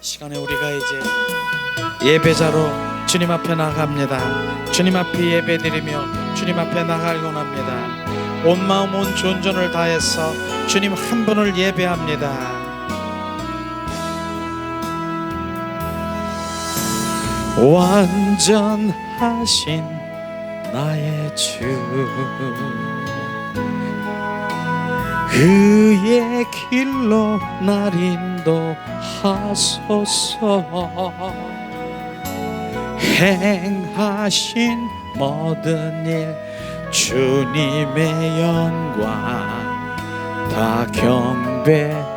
시간에 우리가 이제 예배자로 주님 앞에 나갑니다. 주님 앞에 예배드리며 주님 앞에 나가곤 합니다. 온 마음 온 존전을 다해서 주님 한 분을 예배합니다. 완전하신 나의 주, 그의 길로 날 인도하소서. 행하신 모든 일 주님의 영광 다 경배합니다.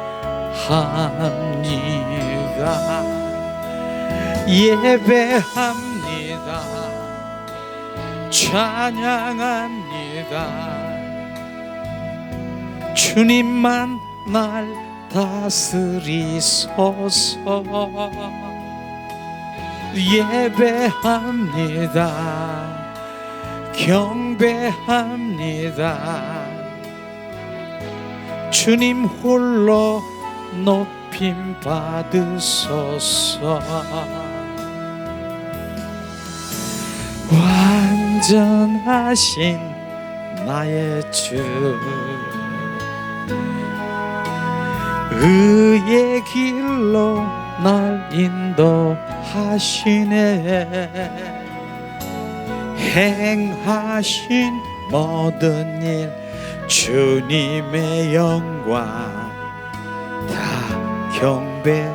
예배합니다. 찬양합니다. 주님만 날 다스리소서. 예배합니다. 경배합니다. 주님 홀로 높임 받으소서. 완전하신 나의 주, 의의 길로 날 인도하시네. 행하신 모든 일 주님의 영광 다 경배합니다.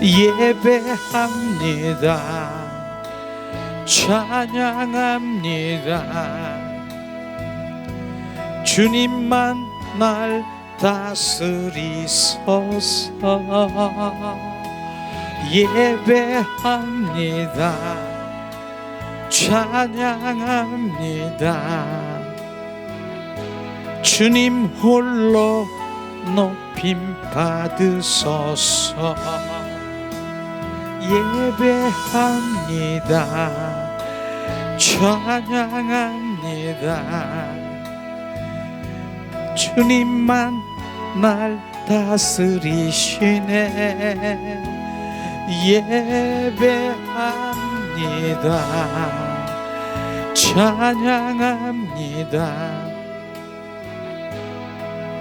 예배합니다. 찬양합니다. 주님만 날 다스리소서. 예배합니다. 찬양합니다. 주님 홀로 높임 받으소서. 예배합니다. 찬양합니다. 주님만 날 다스리시네. 예배합니다. 찬양합니다.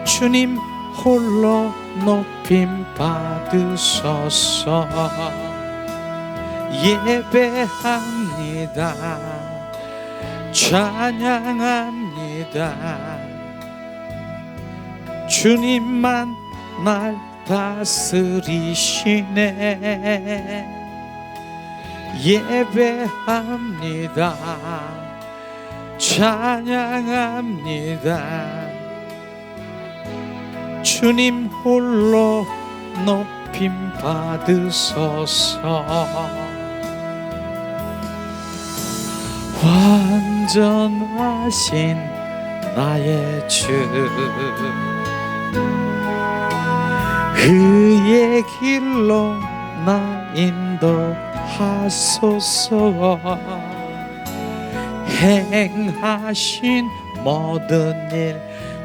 주님 홀로 높임 받으소서. 예배합니다. 찬양합니다. 주님만 날 다스리시네. 예배합니다. 찬양합니다. 주님 홀로 높임 받으소서. 완전하신 나의 주, 그의 길로 나 인도하소서. 행하신 모든 일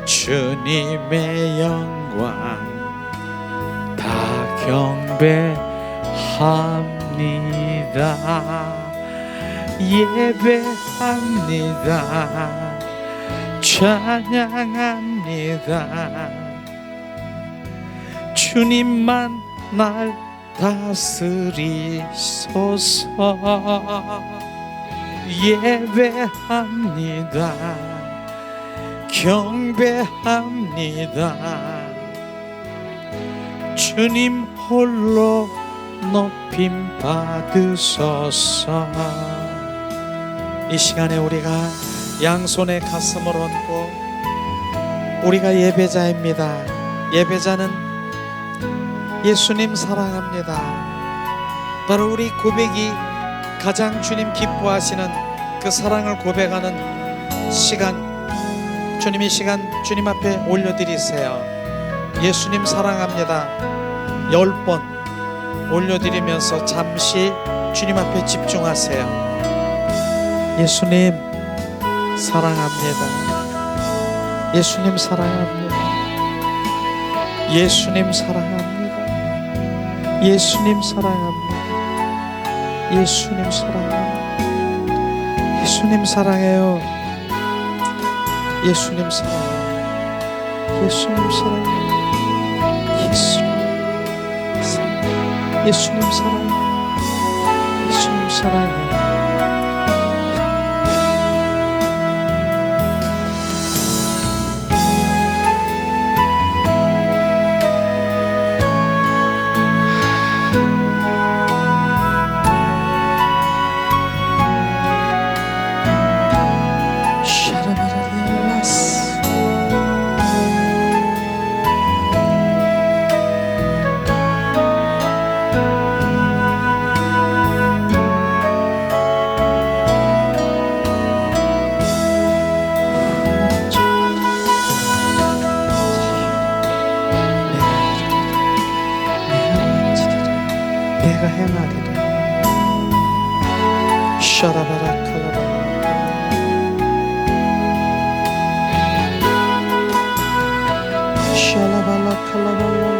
주님의 영광 다 경배합니다. 예배합니다. 찬양합니다. 주님만 날 다스리소서. 예배합니다. 경배합니다. 주님 홀로 높임 받으소서. 이 시간에 우리가 양손에 가슴을 얹고 우리가 예배자입니다. 예배자는 예수님 사랑합니다. 바로 우리 고백이 가장 주님 기뻐하시는 그 사랑을 고백하는 시간, 주님 이 시간 주님 앞에 올려드리세요. 예수님 사랑합니다 10번 올려드리면서 잠시 주님 앞에 집중하세요. 예수님 사랑합니다. 예수님 사랑합니다. 예수님 사랑합니다. 예수님 사랑합니다. 예수님 사랑합니다. 예수님 사랑해요. 예수님 사랑해요. 예수님 사랑해요. 예수님 사랑해요. 예수님 사랑해요. 내가 행하리라. 샤라바라 칼라바 샤라발라 칼라발라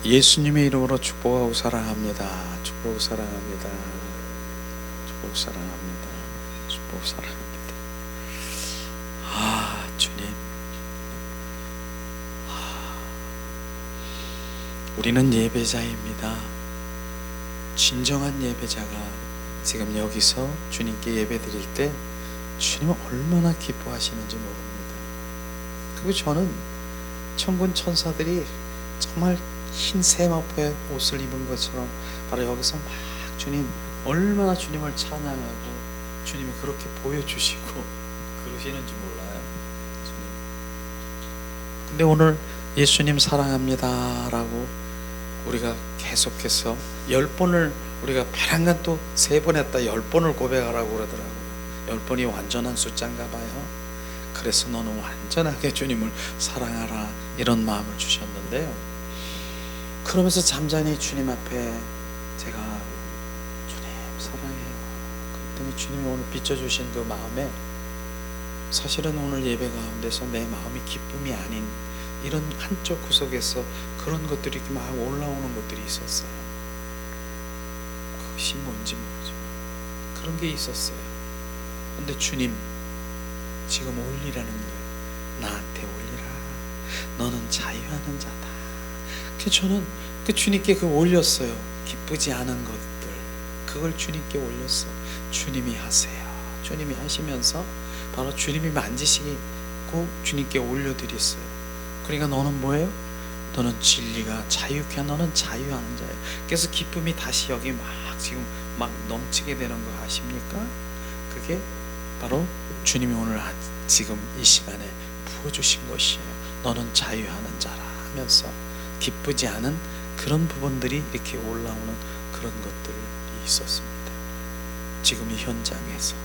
예수님의 이름으로 축복하고 사랑합니다. 축복하고 사랑합니다. 축복하고 사랑합니다. 축복하고 사랑합니다. 아, 주님. 우리는 예배자입니다. 진정한 예배자가 지금 여기서 주님께 예배 드릴 때 주님은 얼마나 기뻐하시는지 모릅니다. 그리고 저는 천군 천사들이 정말 흰 세마포의 옷을 입은 것처럼 바로 여기서 막 주님 얼마나 주님을 찬양하고 주님이 그렇게 보여주시고 그러시는지 몰라요. 주님. 근데 오늘 예수님 사랑합니다 라고 우리가 계속해서 10번을 우리가 바람간 또 3번 했다 10번을 고백하라고 그러더라고요. 10번이 완전한 숫자인가 봐요. 그래서 너는 완전하게 주님을 사랑하라 이런 마음을 주셨는데요. 그러면서 잠잠히 주님 앞에 제가 주님 사랑해요. 그랬더니 주님이 오늘 비춰주신 그 마음에 사실은 오늘 예배 가운데서 내 마음이 기쁨이 아닌 이런 한쪽 구석에서 그런 것들이 이렇게 막 올라오는 것들이 있었어요. 그것이 뭔지 모르지만 그런 게 있었어요. 근데 주님 지금 올리라는 거예요. 나한테 올리라. 너는 자유하는 자다. 저는 그 주님께 그 올렸어요. 기쁘지 않은 것들 그걸 주님께 올렸어. 주님이 하세요. 주님이 하시면서 바로 주님이 만지시고 주님께 올려드렸어요. 그러니까 너는 뭐예요? 너는 진리가 자유케 너는 자유하는 자예요. 그래서 기쁨이 다시 여기 막 지금 막 넘치게 되는 거 아십니까? 그게 바로 주님이 오늘 지금 이 시간에 부어주신 것이에요. 너는 자유하는 자라 하면서 기쁘지 않은 그런 부분들이 이렇게 올라오는 그런 것들이 있었습니다. 지금 이 현장에서.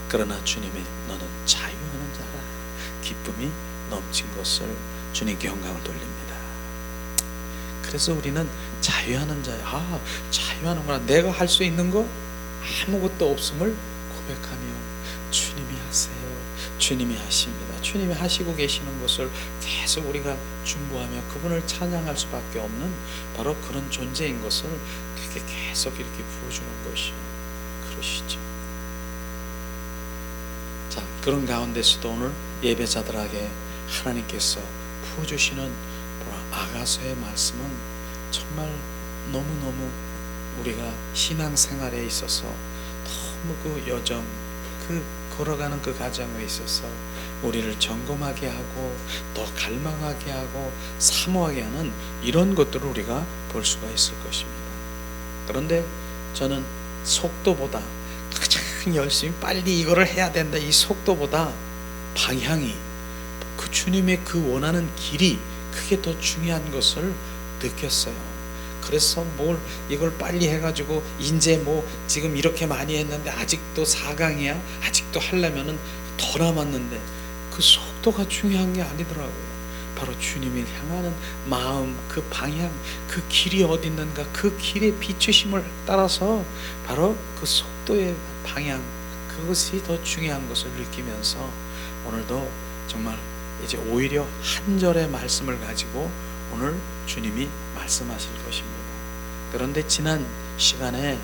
그러나 주님이 너는 자유하는 자라 기쁨이 넘친 것을 주님께 영광을 돌립니다. 그래서 우리는 자유하는 자야. 자유하는구나. 내가 할 수 있는 거 아무것도 없음을 고백하며 주님이 하세요. 주님이 하십니다. 주님이 하시고 계시는 것을 계속 우리가 중보하며 그분을 찬양할 수밖에 없는 바로 그런 존재인 것을 그렇게 계속 이렇게 부어주는 것이 그러시죠. 자, 그런 가운데서도 오늘 예배자들에게 하나님께서 부어주시는 아가서의 말씀은 정말 너무너무 우리가 신앙생활에 있어서 너무 그 여정, 그 걸어가는 그 과정에 있어서 우리를 점검하게 하고 더 갈망하게 하고 사모하게 하는 이런 것들을 우리가 볼 수가 있을 것입니다. 그런데 저는 속도보다 가장 열심히 빨리 이거를 해야 된다, 이 속도보다 방향이, 그 주님의 그 원하는 길이 그게 더 중요한 것을 느꼈어요. 그래서 이걸 빨리 해가지고 이제 지금 이렇게 많이 했는데 아직도 4강이야, 아직도 하려면은 더 남았는데 그 속도가 중요한 게 아니더라고요. 바로 주님을 향하는 마음, 그 방향, 그 길이 어디 있는가, 그 길의 비추심을 따라서 바로 그 속도의 방향, 그것이 더 중요한 것을 느끼면서 오늘도 정말 이제 오히려 한 절의 말씀을 가지고 오늘 주님이 말씀하실 것입니다. 그런데 지난 시간에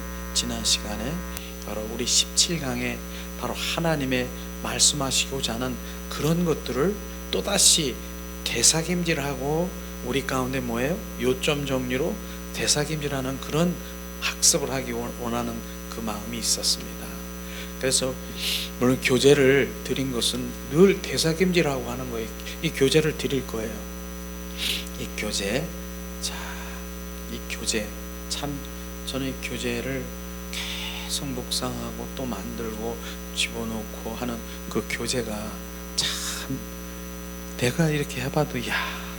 바로 우리 17강에 바로 하나님의 말씀하시고자 하는 그런 것들을 또다시 되새김질하고 우리 가운데 뭐예요? 요점 정리로 되새김질하는 그런 학습을 하기 원하는 그 마음이 있었습니다. 그래서 물론 교재를 드린 것은 늘 되새김질하고 하는 거예요. 이 교재를 드릴 거예요. 이 교재, 이 교재 참 저는 이 교재를 계속 묵상하고 또 만들고 집어넣고 하는 그 교재가 참 내가 이렇게 해봐도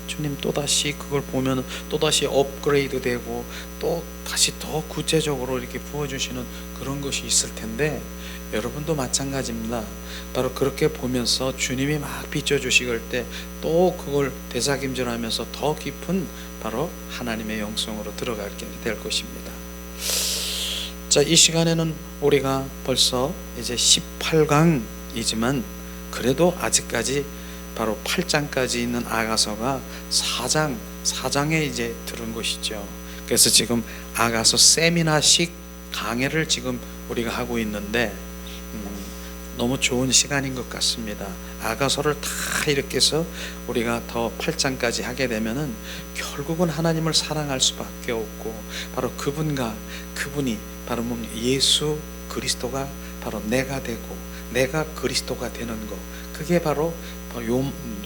주님 또다시 그걸 보면 또다시 업그레이드 되고 또 다시 더 구체적으로 이렇게 부어주시는 그런 것이 있을 텐데 여러분도 마찬가지입니다. 바로 그렇게 보면서 주님이 막 비춰주실 때 또 그걸 되새김질하면서 더 깊은 바로 하나님의 영성으로 들어가게 될 것입니다. 자, 이 시간에는 우리가 벌써 이제 18강이지만 그래도 아직까지 바로 8장까지 있는 아가서가 4장에 이제 들은 것이죠. 그래서 지금 아가서 세미나식 강해를 지금 우리가 하고 있는데 너무 좋은 시간인 것 같습니다. 아가서를 다 이렇게 해서 우리가 더 8장까지 하게 되면은 결국은 하나님을 사랑할 수밖에 없고 바로 그분이 바로 예수 그리스도가 바로 내가 되고 내가 그리스도가 되는 것, 그게 바로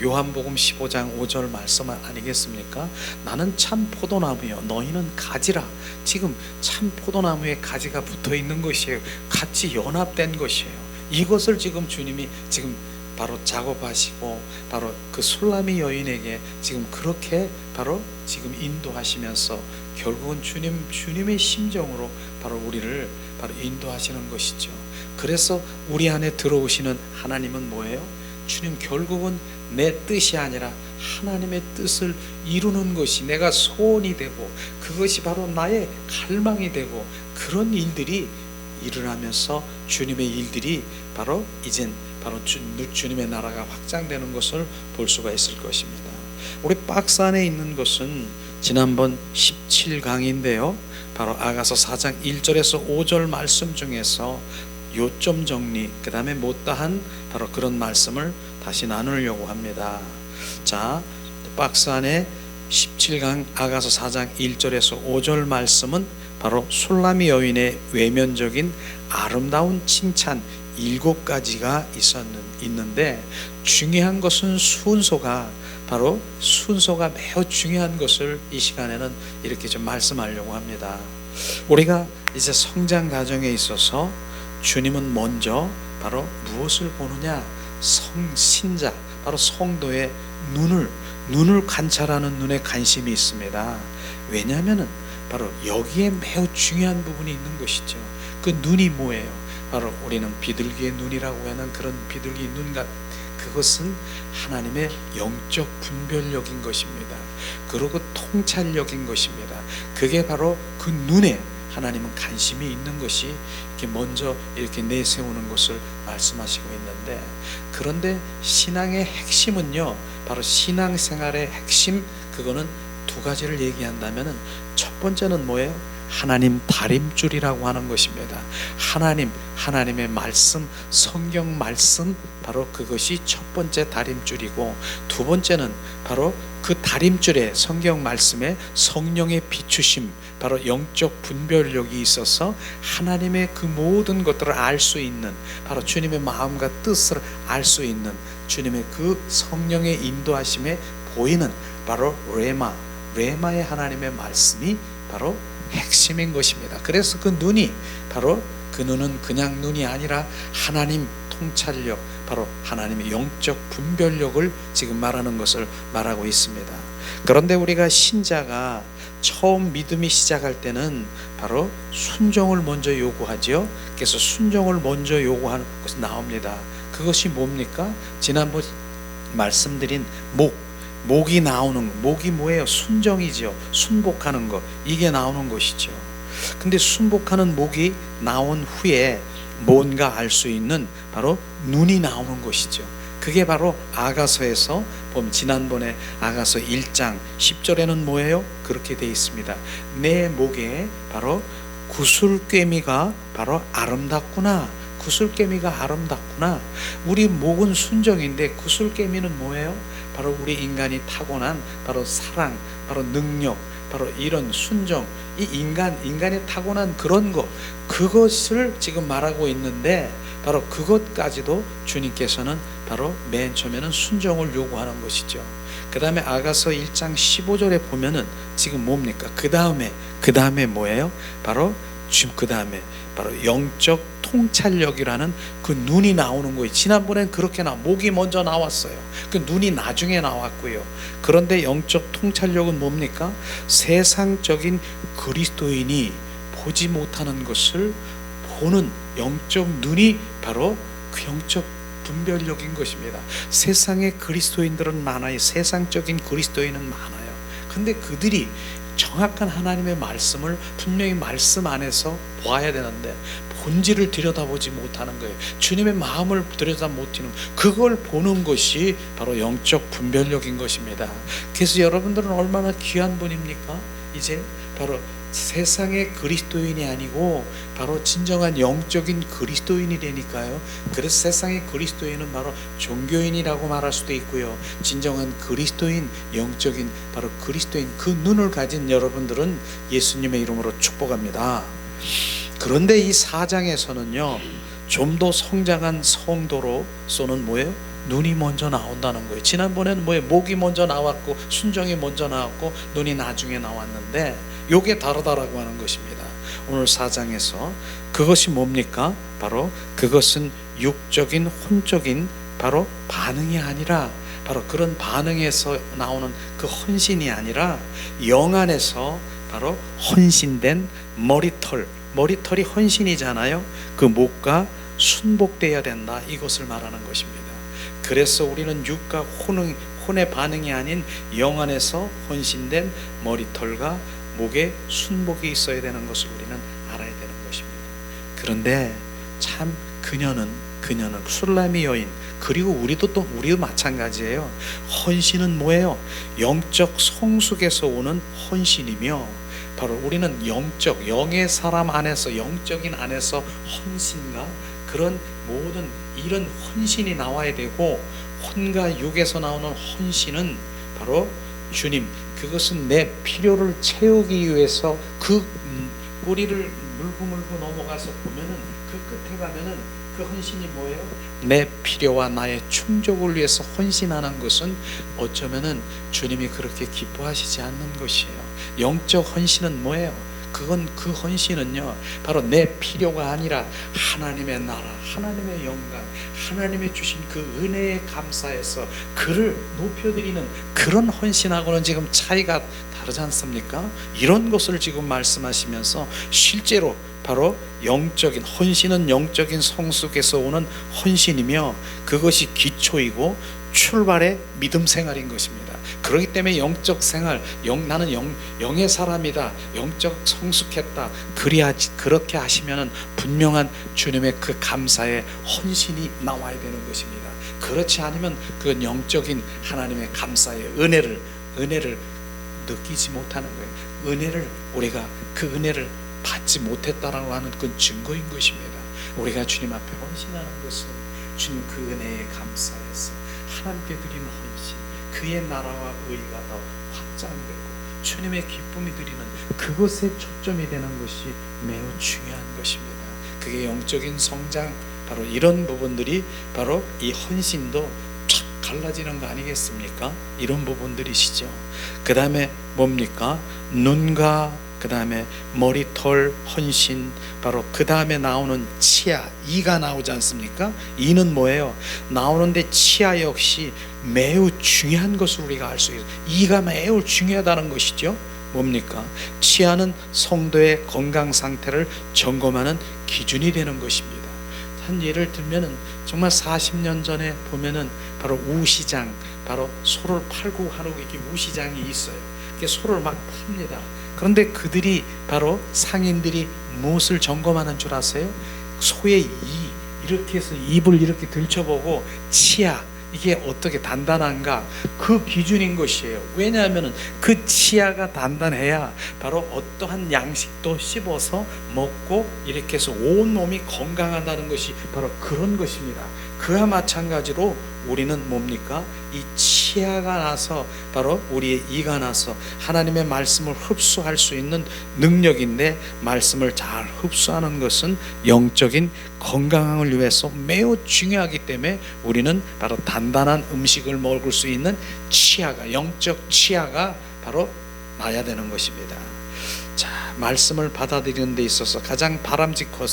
요한복음 15장 5절 말씀 아니겠습니까? 나는 참 포도나무여 너희는 가지라. 지금 참 포도나무에 가지가 붙어 있는 것이에요. 같이 연합된 것이에요. 이것을 지금 주님이 지금 바로 작업하시고 바로 그 술라미 여인에게 지금 그렇게 바로 지금 인도하시면서 결국은 주님의 심정으로 바로 우리를 바로 인도하시는 것이죠. 그래서 우리 안에 들어오시는 하나님은 뭐예요? 주님 결국은 내 뜻이 아니라 하나님의 뜻을 이루는 것이 내가 소원이 되고 그것이 바로 나의 갈망이 되고 그런 일들이 일어나면서 주님의 일들이 바로 이젠 바로 주님의 나라가 확장되는 것을 볼 수가 있을 것입니다. 우리 박스 안에 있는 것은 지난번 17강인데요. 바로 아가서 4장 1절에서 5절 말씀 중에서 요점 정리, 그 다음에 못다한 바로 그런 말씀을 다시 나누려고 합니다. 자, 박스 안에 17강 아가서 4장 1절에서 5절 말씀은 바로 술라미 여인의 외면적인 아름다운 칭찬 7가지가 있는데 중요한 것은 순서가 매우 중요한 것을 이 시간에는 이렇게 좀 말씀하려고 합니다. 우리가 이제 성장 과정에 있어서 주님은 먼저 바로 무엇을 보느냐? 신자, 바로 성도의 눈을 관찰하는 눈에 관심이 있습니다. 왜냐하면 바로 여기에 매우 중요한 부분이 있는 것이죠. 그 눈이 뭐예요? 바로 우리는 비둘기의 눈이라고 하는 그런 비둘기 눈과 그것은 하나님의 영적 분별력인 것입니다. 그리고 통찰력인 것입니다. 그게 바로 그 눈에 하나님은 관심이 있는 것이 이렇게 먼저 이렇게 내세우는 것을 말씀하시고 있는데, 그런데 신앙의 핵심은요, 바로 신앙생활의 핵심, 그거는 두 가지를 얘기한다면은 첫 번째는 뭐예요? 하나님 다림줄이라고 하는 것입니다. 하나님의 말씀, 성경 말씀, 바로 그것이 첫 번째 다림줄이고, 두 번째는 바로 그 다림줄에 성경 말씀에 성령의 비추심, 바로 영적 분별력이 있어서 하나님의 그 모든 것들을 알 수 있는, 바로 주님의 마음과 뜻을 알 수 있는 주님의 그 성령의 인도하심에 보이는 바로 레마의 하나님의 말씀이 바로 핵심인 것입니다. 그래서 그 눈이, 바로 그 눈은 그냥 눈이 아니라 하나님 통찰력, 바로 하나님의 영적 분별력을 지금 말하는 것을 말하고 있습니다. 그런데 우리가 신자가 처음 믿음이 시작할 때는 바로 순종을 먼저 요구하죠. 그래서 순종을 먼저 요구하는 것이 나옵니다. 그것이 뭡니까? 지난번 말씀드린 목이 나오는, 목이 뭐예요? 순종이죠. 순복하는 것, 이게 나오는 것이죠. 근데 순복하는 목이 나온 후에 뭔가 알 수 있는 바로 눈이 나오는 것이죠. 그게 바로 아가서에서 보면, 지난번에 아가서 1장 10절에는 뭐예요? 그렇게 되어 있습니다. 내 목에 바로 구슬꿰미가 바로 아름답구나. 구슬깨미가 아름답구나. 우리 목은 순정인데 구슬깨미는 뭐예요? 바로 우리 인간이 타고난 바로 사랑, 바로 능력, 바로 이런 순정, 이 인간이 타고난 그런 것, 그것을 지금 말하고 있는데, 바로 그것까지도 주님께서는 바로 맨 처음에는 순정을 요구하는 것이죠. 그 다음에 아가서 1장 15절에 보면은 지금 뭡니까? 그 다음에 뭐예요? 바로 지금 그 다음에 바로 영적 통찰력이라는 그 눈이 나오는 거예요. 지난번엔 그렇게 목이 먼저 나왔어요. 그 눈이 나중에 나왔고요. 그런데 영적 통찰력은 뭡니까? 세상적인 그리스도인이 보지 못하는 것을 보는 영적 눈이 바로 그 영적 분별력인 것입니다. 세상의 그리스도인들은 많아요. 세상적인 그리스도인은 많아요. 근데 그들이 정확한 하나님의 말씀을 분명히 말씀 안에서 보아야 되는데 본질을 들여다보지 못하는 거예요. 주님의 마음을 들여다 못하는, 그걸 보는 것이 바로 영적 분별력인 것입니다. 그래서 여러분들은 얼마나 귀한 분입니까? 이제 바로 세상의 그리스도인이 아니고 바로 진정한 영적인 그리스도인이 되니까요. 그래서 세상의 그리스도인은 바로 종교인이라고 말할 수도 있고요. 진정한 그리스도인, 영적인 바로 그리스도인, 그 눈을 가진 여러분들은 예수님의 이름으로 축복합니다. 그런데 이 4장에서는요, 좀 더 성장한 성도로서는 뭐예요? 눈이 먼저 나온다는 거예요. 지난번에는 뭐예요? 목이 먼저 나왔고 순종이 먼저 나왔고 눈이 나중에 나왔는데, 요게 다르다라고 하는 것입니다. 오늘 4장에서 그것이 뭡니까? 바로 그것은 육적인 혼적인 바로 반응이 아니라, 바로 그런 반응에서 나오는 그 헌신이 아니라 영 안에서 바로 헌신된 머리털이 헌신이잖아요. 그 목과 순복되어야 된다, 이것을 말하는 것입니다. 그래서 우리는 육과 혼의 반응이 아닌 영 안에서 헌신된 머리털과 목에 순복이 있어야 되는 것을 우리는 알아야 되는 것입니다. 그런데 참 그녀는 술람이 여인, 그리고 우리도 마찬가지예요. 헌신은 뭐예요? 영적 성숙에서 오는 헌신이며, 바로 우리는 영의 사람 안에서, 영적인 안에서 헌신과 그런 모든 이런 헌신이 나와야 되고, 혼과 육에서 나오는 헌신은 바로 주님, 그것은 내 필요를 채우기 위해서 그 뿌리를 물고 넘어가서 보면은 그 끝에 가면은 그 헌신이 뭐예요? 내 필요와 나의 충족을 위해서 헌신하는 것은 어쩌면은 주님이 그렇게 기뻐하시지 않는 것이에요. 영적 헌신은 뭐예요? 그 헌신은요, 바로 내 필요가 아니라 하나님의 나라, 하나님의 영광, 하나님의 주신 그 은혜에 감사해서 그를 높여드리는 그런 헌신하고는 지금 차이가 다르지 않습니까? 이런 것을 지금 말씀하시면서 실제로 바로 영적인 헌신은 영적인 성숙에서 오는 헌신이며, 그것이 기초이고 출발의 믿음 생활인 것입니다. 그렇기 때문에 영적 생활, 나는 영의 사람이다, 영적 성숙했다, 그렇게 하시면은 분명한 주님의 그 감사의 헌신이 나와야 되는 것입니다. 그렇지 않으면 그 영적인 하나님의 감사의 은혜를 느끼지 못하는 거예요. 우리가 그 은혜를 받지 못했다라고 하는 그 증거인 것입니다. 우리가 주님 앞에 헌신하는 것은 주님 그 은혜에 감사해서 하나님께 드리는 헌신, 그의 나라와 의가 더 확장되고 주님의 기쁨이 드리는 그것에 초점이 되는 것이 매우 중요한 것입니다. 그게 영적인 성장, 바로 이런 부분들이 바로 이 헌신도 쫙 갈라지는 거 아니겠습니까? 이런 부분들이시죠. 그 다음에 뭡니까? 눈과 그 다음에 머리털 헌신, 바로 그 다음에 나오는 치아, 이가 나오지 않습니까? 이는 뭐예요? 나오는데 치아 역시 매우 중요한 것을 우리가 알 수 있어요. 이가 매우 중요하다는 것이죠. 뭡니까? 치아는 성도의 건강 상태를 점검하는 기준이 되는 것입니다. 한 예를 들면은 정말 40년 전에 보면은 바로 우시장, 바로 소를 팔고 하는 이렇게 우시장이 있어요. 이렇게 소를 막 팝니다. 그런데 그들이 바로 상인들이 무엇을 점검하는 줄 아세요? 소의 이, 이렇게 해서 입을 이렇게 들춰보고 치아, 이게 어떻게 단단한가, 그 기준인 것이에요. 왜냐하면 그 치아가 단단해야 바로 어떠한 양식도 씹어서 먹고 이렇게 해서 온 몸이 건강하다는 것이 바로 그런 것입니다. 그와 마찬가지로 우리는 뭡니까? 이 치아가 나서 바로 우리의 이가 나서 하나님의 말씀을 흡수할 수 있는 능력인데, 말씀을 잘 흡수하는 것은 영적인 건강을 위해서 매우 중요하기 때문에 우리는 바로 단단한 음식을 먹을 수 있는 치아가, 영적 치아가 바로 나야 되는 것입니다. 자, 말씀을 받아들이는 데 있어서 가장 바람직한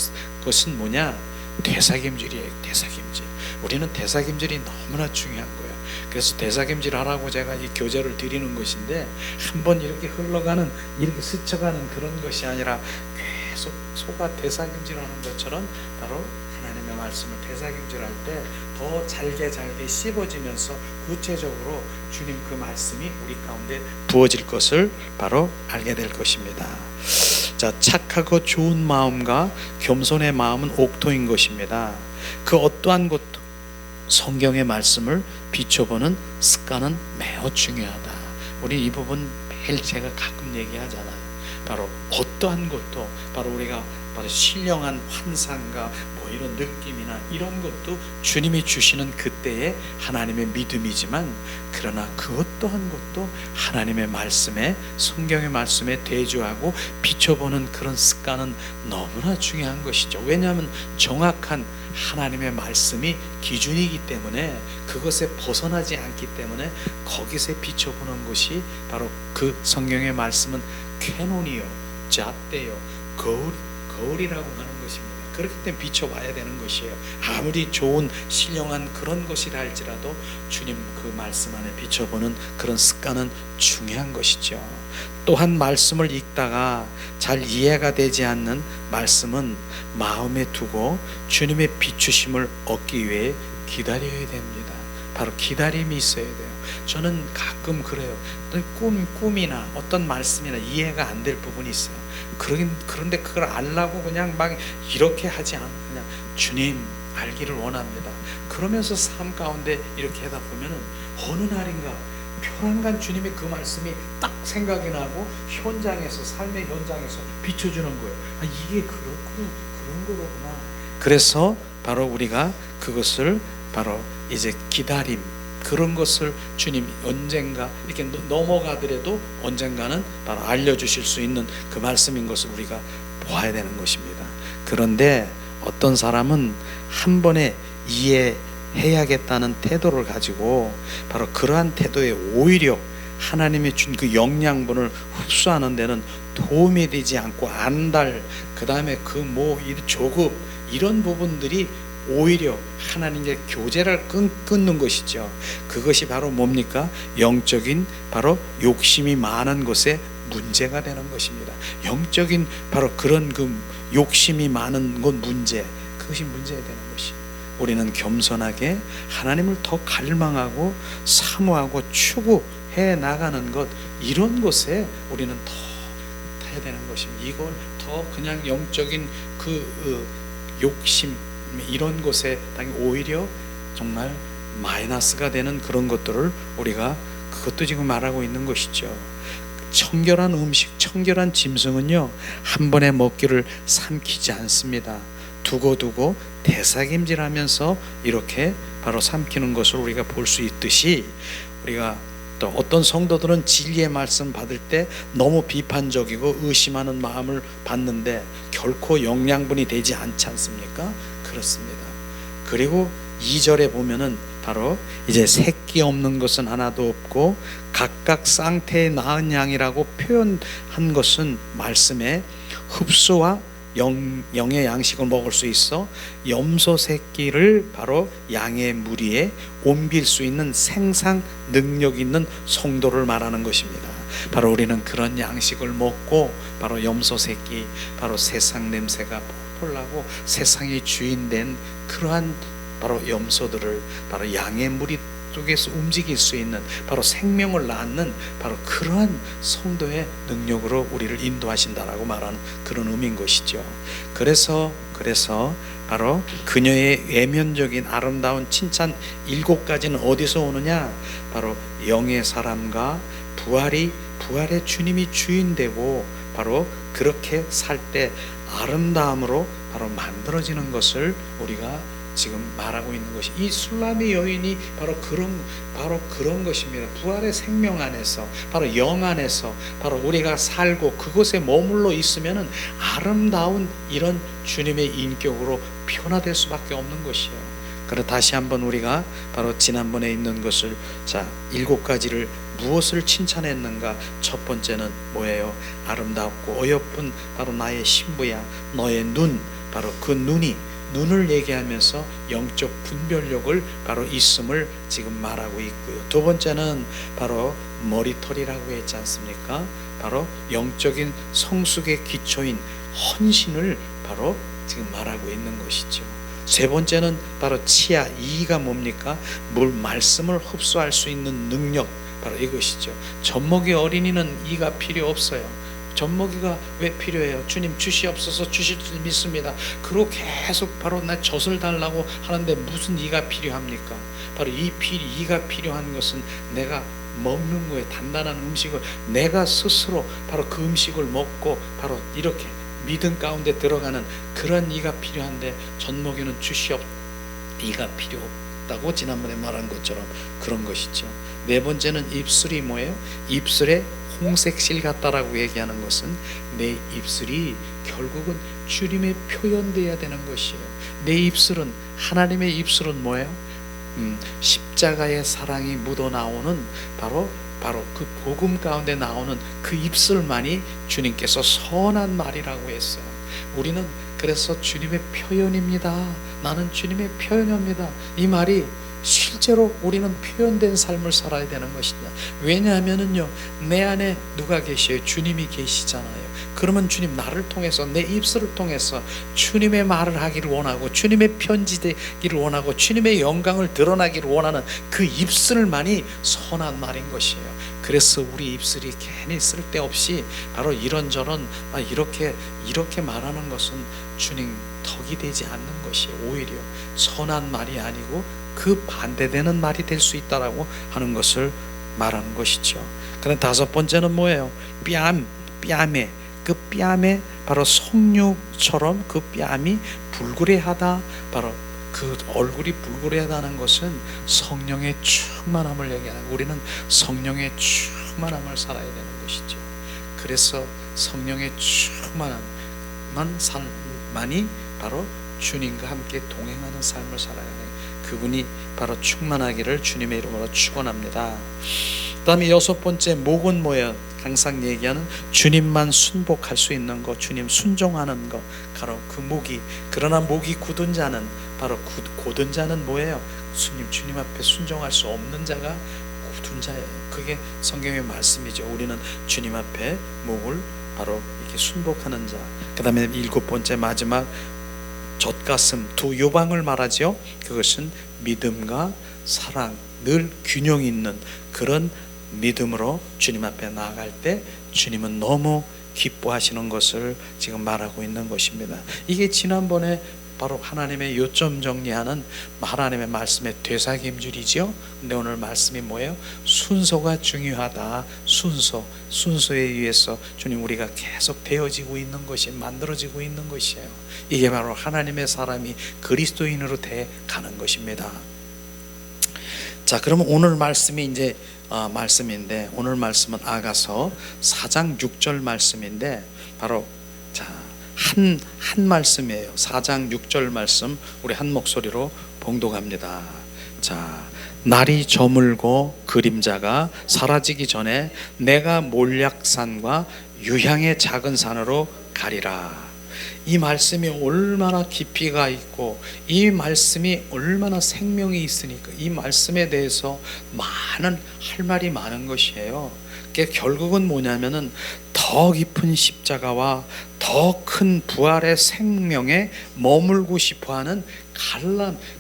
것은 뭐냐? 되새김질이에요. 되새김질. 우리는 되새김질이 너무나 중요한 거예요. 그래서 되새김질 하라고 제가 이 교재를 드리는 것인데, 한번 이렇게 흘러가는, 이렇게 스쳐가는 그런 것이 아니라 계속 소가 되새김질하는 것처럼 바로 하나님의 말씀을 되새김질할 때 더 잘게 씹어지면서 구체적으로 주님 그 말씀이 우리 가운데 부어질 것을 바로 알게 될 것입니다. 자, 착하고 좋은 마음과 겸손의 마음은 옥토인 것입니다. 그 어떠한 것도 성경의 말씀을 비춰보는 습관은 매우 중요하다. 우리 이 부분 매일 제가 가끔 얘기하잖아요. 바로 어떠한 것도 바로 우리가 바로 신령한 환상과 뭐 이런 느낌이나 이런 것도 주님이 주시는 그때의 하나님의 믿음이지만, 그러나 그 어떠한 것도 하나님의 말씀에, 성경의 말씀에 대조하고 비춰보는 그런 습관은 너무나 중요한 것이죠. 왜냐하면 정확한 하나님의 말씀이 기준이기 때문에, 그것에 벗어나지 않기 때문에 거기서 비춰보는 것이 바로 그 성경의 말씀은 캐논이요, 잣대요, 거울이라고 하는 것입니다. 그렇기 때문에 비춰봐야 되는 것이에요. 아무리 좋은 신령한 그런 것이라 할지라도 주님 그 말씀 안에 비춰보는 그런 습관은 중요한 것이죠. 또한 말씀을 읽다가 잘 이해가 되지 않는 말씀은 마음에 두고 주님의 비추심을 얻기 위해 기다려야 됩니다. 바로 기다림이 있어야 돼요. 저는 가끔 그래요. 꿈이나 어떤 말씀이나 이해가 안 될 부분이 있어요. 그런데 그걸 알라고 그냥 막 이렇게 하지 않고 그냥 주님 알기를 원합니다. 그러면서 삶 가운데 이렇게 하다 보면은 어느 날인가 표란간 주님의 그 말씀이 딱 생각이 나고 현장에서, 삶의 현장에서 비춰주는 거예요. 아, 이게 그런 거구나. 그래서 바로 우리가 그것을 바로 이제 기다림, 그런 것을 주님 언젠가 이렇게 넘어가더라도 언젠가는 바로 알려주실 수 있는 그 말씀인 것을 우리가 보아야 되는 것입니다. 그런데 어떤 사람은 한 번에 이해해야겠다는 태도를 가지고 바로 그러한 태도에 오히려 하나님이 준 그 영양분을 흡수하는 데는 도움이 되지 않고 안달, 그 다음에 그 뭐 조급, 이런 부분들이 오히려 하나님의 교제를 끊는 것이죠. 그것이 바로 뭡니까? 영적인 바로 욕심이 많은 것에 문제가 되는 것입니다. 영적인 바로 그런 그 욕심이 많은 것 문제, 그것이 문제가 되는 것이. 우리는 겸손하게 하나님을 더 갈망하고 사모하고 추구해야 해 나가는 것, 이런 것에 우리는 더 해야 되는 것입니다. 이걸 더 그냥 영적인 욕심 이런 것에 오히려 정말 마이너스가 되는 그런 것들을 우리가 그것도 지금 말하고 있는 것이죠. 청결한 음식, 청결한 짐승은요 한 번에 먹기를 삼키지 않습니다. 두고두고 대사김질하면서 이렇게 바로 삼키는 것을 우리가 볼 수 있듯이, 우리가 또 어떤 성도들은 진리의 말씀 받을 때 너무 비판적이고 의심하는 마음을 받는데 결코 영양분이 되지 않지 않습니까? 그렇습니다. 그리고 2절에 보면은 바로 이제 새끼 없는 것은 하나도 없고 각각 쌍태에 낳은 양이라고 표현한 것은 말씀에 흡수와 영의 양식을 먹을 수 있어 염소 새끼를 바로 양의 무리에 옮길 수 있는 생산 능력 있는 성도를 말하는 것입니다. 바로 우리는 그런 양식을 먹고 바로 염소 새끼, 바로 세상 냄새가 폴폴 나고 세상의 주인 된 그러한 바로 염소들을 바로 양의 무리 속에서 움직일 수 있는 바로 생명을 낳는 바로 그러한 성도의 능력으로 우리를 인도하신다라고 말하는 그런 의미인 것이죠. 그래서 바로 그녀의 외면적인 아름다운 칭찬 7가지는 어디서 오느냐? 바로 영의 사람과 부활의 주님이 주인되고 바로 그렇게 살 때 아름다움으로 바로 만들어지는 것을 우리가 지금 말하고 있는 것이, 이 술람의 여인이 바로 그런 것입니다. 부활의 생명 안에서, 바로 영 안에서 바로 우리가 살고 그곳에 머물러 있으면은 아름다운 이런 주님의 인격으로 변화될 수밖에 없는 것이에요. 그래서 다시 한번 우리가 바로 지난번에 있는 것을, 자 7가지를 무엇을 칭찬했는가? 첫 번째는 뭐예요? 아름답고 어여쁜 바로 나의 신부야, 너의 눈, 바로 그 눈을 얘기하면서 영적 분별력을 바로 있음을 지금 말하고 있고요. 두 번째는 바로 머리털이라고 했지 않습니까? 바로 영적인 성숙의 기초인 헌신을 바로 지금 말하고 있는 것이죠. 세 번째는 바로 치아, 이가 뭡니까? 말씀을 흡수할 수 있는 능력, 바로 이것이죠. 젖먹이 어린이는 이가 필요 없어요. 젖먹이가 왜 필요해요? 주님 주시옵소서, 주실 줄 믿습니다. 그리고 계속 바로 나 젖을 달라고 하는데 무슨 이가 필요합니까? 바로 이가 필요한 것은 내가 먹는 거에 단단한 음식을 내가 스스로 바로 그 음식을 먹고 바로 이렇게 믿음 가운데 들어가는 그런 이가 필요한데, 젖먹이는 이가 필요 없다고 지난번에 말한 것처럼 그런 것이죠. 네 번째는 입술이 뭐예요? 입술에 홍색실 같다라고 얘기하는 것은 내 입술이 결국은 주님의 표현되어야 되는 것이에요. 내 입술은, 하나님의 입술은 뭐예요? 십자가의 사랑이 묻어나오는 바로 그 복음 가운데 나오는 그 입술만이 주님께서 선한 말이라고 했어요. 우리는 그래서 주님의 표현입니다. 나는 주님의 표현입니다. 이 말이 실제로 우리는 표현된 삶을 살아야 되는 것이냐. 왜냐하면은요, 내 안에 누가 계셔요? 주님이 계시잖아요. 그러면 주님 나를 통해서, 내 입술을 통해서 주님의 말을 하기를 원하고, 주님의 편지되기를 원하고, 주님의 영광을 드러나기를 원하는 그 입술만이 선한 말인 것이에요. 그래서 우리 입술이 괜히 쓸데없이 바로 이런저런 이렇게 말하는 것은 주님 덕이 되지 않는 것이에요. 오히려 선한 말이 아니고 그 반대되는 말이 될 수 있다라고 하는 것을 말하는 것이죠. 그럼 다섯 번째는 뭐예요? 뺨에 그 뺨에 바로 석류처럼 그 뺨이 불그레하다. 바로 그 얼굴이 불그레하다는 것은 성령의 충만함을 얘기하는, 우리는 성령의 충만함을 살아야 되는 것이죠. 그래서 성령의 충만한 삶만이 바로 주님과 함께 동행하는 삶을 살아야 해요. 그분이 바로 충만하기를 주님의 이름으로 축원합니다. 그 다음에 여섯 번째 목은 뭐예요? 항상 얘기하는 주님만 순복할 수 있는 것, 주님 순종하는 것, 바로 그 목이. 그러나 목이 굳은 자는, 바로 곧은 자는 뭐예요? 주님 앞에 순종할 수 없는 자가 굳은 자예요. 그게 성경의 말씀이죠. 우리는 주님 앞에 목을 바로 이렇게 순복하는 자. 그 다음에 일곱 번째 마지막 젖가슴, 두 요방을 말하죠. 그것은 믿음과 사랑, 늘 균형 있는 그런 믿음으로 주님 앞에 나아갈 때 주님은 너무 기뻐하시는 것을 지금 말하고 있는 것입니다. 이게 지난번에 바로 하나님의 요점 정리하는 하나님의 말씀의 되새김질이죠. 근데 오늘 말씀이 뭐예요? 순서가 중요하다. 순서에 의해서 주님 우리가 계속 되어지고 있는 것이, 만들어지고 있는 것이에요. 이게 바로 하나님의 사람이 그리스도인으로 돼 가는 것입니다. 자, 그러면 오늘 말씀이 이제 말씀인데, 오늘 말씀은 아가서 4장 6절 말씀인데, 바로 한 말씀이에요. 4장 6절 말씀 우리 한 목소리로 봉독합니다. 자, 날이 저물고 그림자가 사라지기 전에 내가 몰약산과 유향의 작은 산으로 가리라. 이 말씀이 얼마나 깊이가 있고 이 말씀이 얼마나 생명이 있으니까 이 말씀에 대해서 할 말이 많은 것이에요. 결국은 뭐냐면은 더 깊은 십자가와 더 큰 부활의 생명에 머물고 싶어하는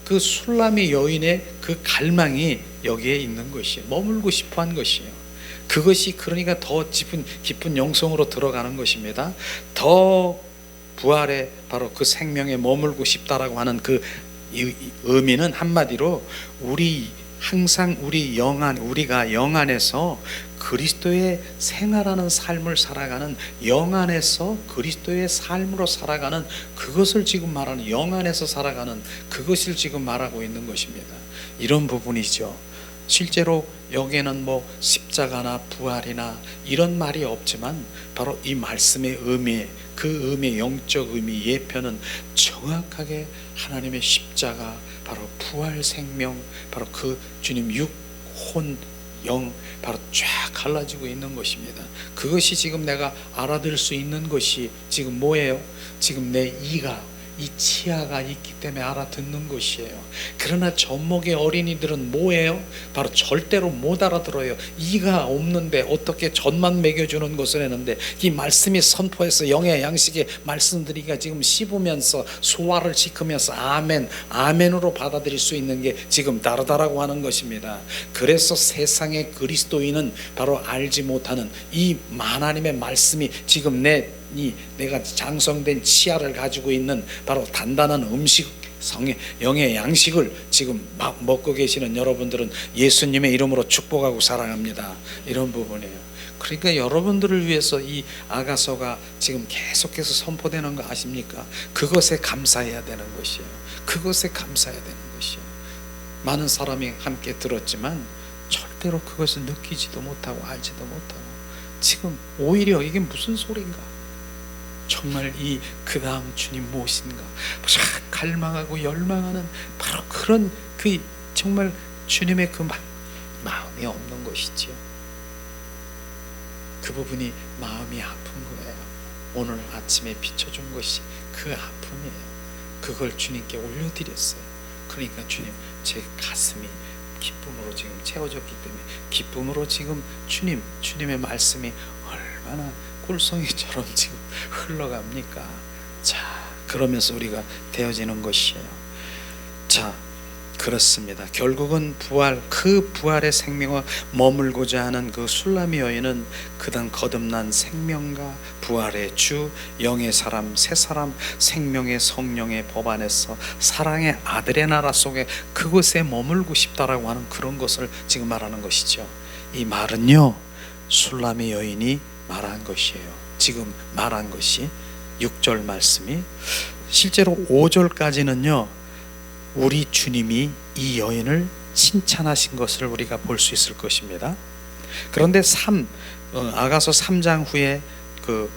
그 술람이 여인의 그 갈망이 여기에 있는 것이에요. 머물고 싶어한 것이에요. 그것이 그러니까 더 깊은 영성으로 들어가는 것입니다. 더 부활의 바로 그 생명에 머물고 싶다라고 하는 그 의미는 한마디로 우리가 영 안에서 그리스도의 생활하는 삶을 살아가는, 영 안에서 그리스도의 삶으로 살아가는 그것을 지금 말하는, 영 안에서 살아가는 그것을 지금 말하고 있는 것입니다. 이런 부분이죠. 실제로 여기에는 뭐 십자가나 부활이나 이런 말이 없지만 바로 이 말씀의 의미, 그 의미, 영적 의미, 예표는 정확하게 하나님의 십자가, 바로 부활 생명, 바로 그 주님 육, 혼, 영 바로 쫙 갈라지고 있는 것입니다. 그것이 지금 내가 알아들 수 있는 것이 지금 뭐예요? 지금 내 이 치아가 있기 때문에 알아듣는 것이에요. 그러나 젖먹이 어린이들은 뭐예요? 바로 절대로 못 알아들어요. 이가 없는데 어떻게 젖만 먹여주는 것을 했는데 이 말씀이 선포해서 영의 양식의 말씀드리기가 지금 씹으면서 소화를 시키면서 아멘으로 받아들일 수 있는 게 지금 다르다라고 하는 것입니다. 그래서 세상의 그리스도인은 바로 알지 못하는 이 하나님의 말씀이 지금 내가 장성된 치아를 가지고 있는 바로 단단한 음식, 영의 양식을 지금 막 먹고 계시는 여러분들은 예수님의 이름으로 축복하고 사랑합니다. 이런 부분이에요. 그러니까 여러분들을 위해서 이 아가서가 지금 계속해서 선포되는 거 아십니까? 그것에 감사해야 되는 것이에요. 그것에 감사해야 되는 것이에요. 많은 사람이 함께 들었지만 절대로 그것을 느끼지도 못하고 알지도 못하고 지금 오히려 이게 무슨 소리인가? 정말 그 다음 주님 무엇인가 갈망하고 열망하는 바로 그런 그 정말 주님의 그 마음이 없는 것이지요. 그 부분이 마음이 아픈 거예요. 오늘 아침에 비춰준 것이 그 아픔이에요. 그걸 주님께 올려드렸어요. 그러니까 주님, 제 가슴이 기쁨으로 지금 채워졌기 때문에 기쁨으로 지금 주님의 말씀이 얼마나 꿀송이처럼 지금 흘러갑니까? 자, 그러면서 우리가 되어지는 것이에요. 자, 그렇습니다. 결국은 그 부활의 생명과 머물고자 하는 그 술람이 여인은 그당 거듭난 생명과 부활의 주, 영의 사람, 새 사람, 생명의 성령의 법 안에서 사랑의 아들의 나라 속에 그곳에 머물고 싶다라고 하는 그런 것을 지금 말하는 것이죠. 이 말은요, 술람이 여인이 말한 것이에요. 지금 말한 것이 6절 말씀이, 실제로 5절까지는요 우리 주님이 이 여인을 칭찬하신 것을 우리가 볼 수 있을 것입니다. 그런데 아가서 3장 후에 그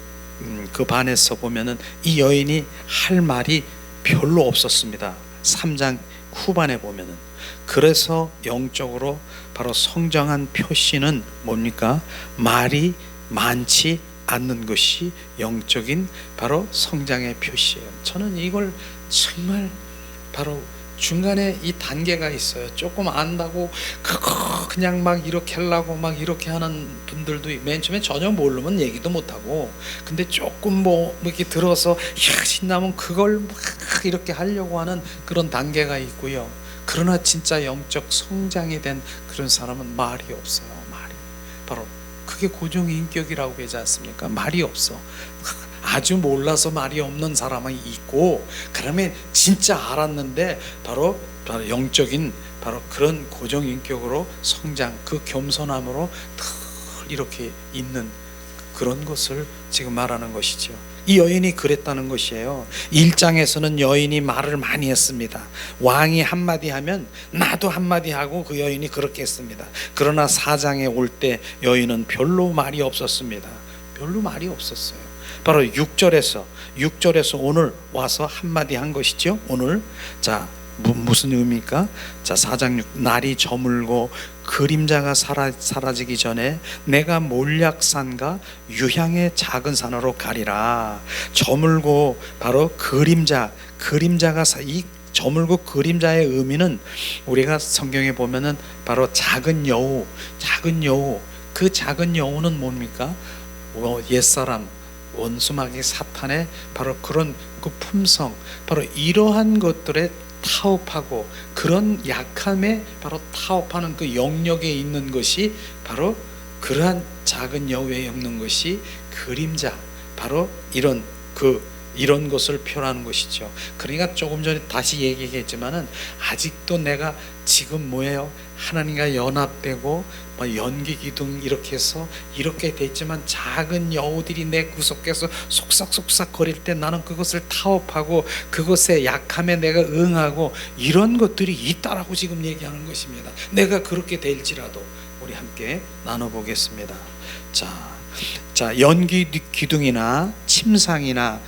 반에서 보면은 이 여인이 할 말이 별로 없었습니다. 3장 후반에 보면은. 그래서 영적으로 바로 성장한 표시는 뭡니까? 말이 많지 않는 것이 영적인 바로 성장의 표시예요. 저는 이걸 정말 바로 중간에 이 단계가 있어요. 조금 안다고 그냥 막 이렇게 하려고 막 이렇게 하는 분들도 맨 처음에 전혀 모르면 얘기도 못하고, 근데 조금 뭐 이렇게 들어서 신나면 그걸 막 이렇게 하려고 하는 그런 단계가 있고요. 그러나 진짜 영적 성장이 된 그런 사람은 말이 없어요. 바로 그게 고정인격이라고 하지 않습니까? 말이 없어. 아주 몰라서 말이 없는 사람이 있고, 그러면 진짜 알았는데 바로 영적인 바로 그런 고정인격으로 성장, 그 겸손함으로 늘 이렇게 있는 그런 것을 지금 말하는 것이죠. 이 여인이 그랬다는 것이에요. 1장에서는 여인이 말을 많이 했습니다. 왕이 한마디 하면 나도 한마디 하고 그 여인이 그렇게 했습니다. 그러나 4장에 올 때 여인은 별로 말이 없었습니다. 별로 말이 없었어요. 바로 6절에서 오늘 와서 한마디 한 것이죠. 오늘 자 무슨 의미입니까? 자 4장 6 날이 저물고 그림자가 사라지기 전에 내가 몰약산과 유향의 작은 산으로 가리라. 저물고 바로 그림자가 이 저물고 그림자의 의미는 우리가 성경에 보면은 바로 작은 여우. 그 작은 여우는 뭡니까? 옛사람 원수마귀 사탄의 바로 그런 그 품성, 바로 이러한 것들에 타협하고 그런 약함에 바로 타협하는 그 영역에 있는 것이 바로 그러한 작은 여우에 엮는 것이 그림자, 바로 이런 것을 표현하는 것이죠. 그러니까 조금 전에 다시 얘기했지만은 아직도 내가 지금 뭐예요? 하나님과 연합되고 연기 기둥 이렇게 해서 이렇게 됐지만 작은 여우들이 내 구석에서 속삭속삭 거릴 때 나는 그것을 타협하고 그것의 약함에 내가 응하고 이런 것들이 있다라고 지금 얘기하는 것입니다. 내가 그렇게 될지라도 우리 함께 나눠보겠습니다. 자, 연기 기둥이나 침상이나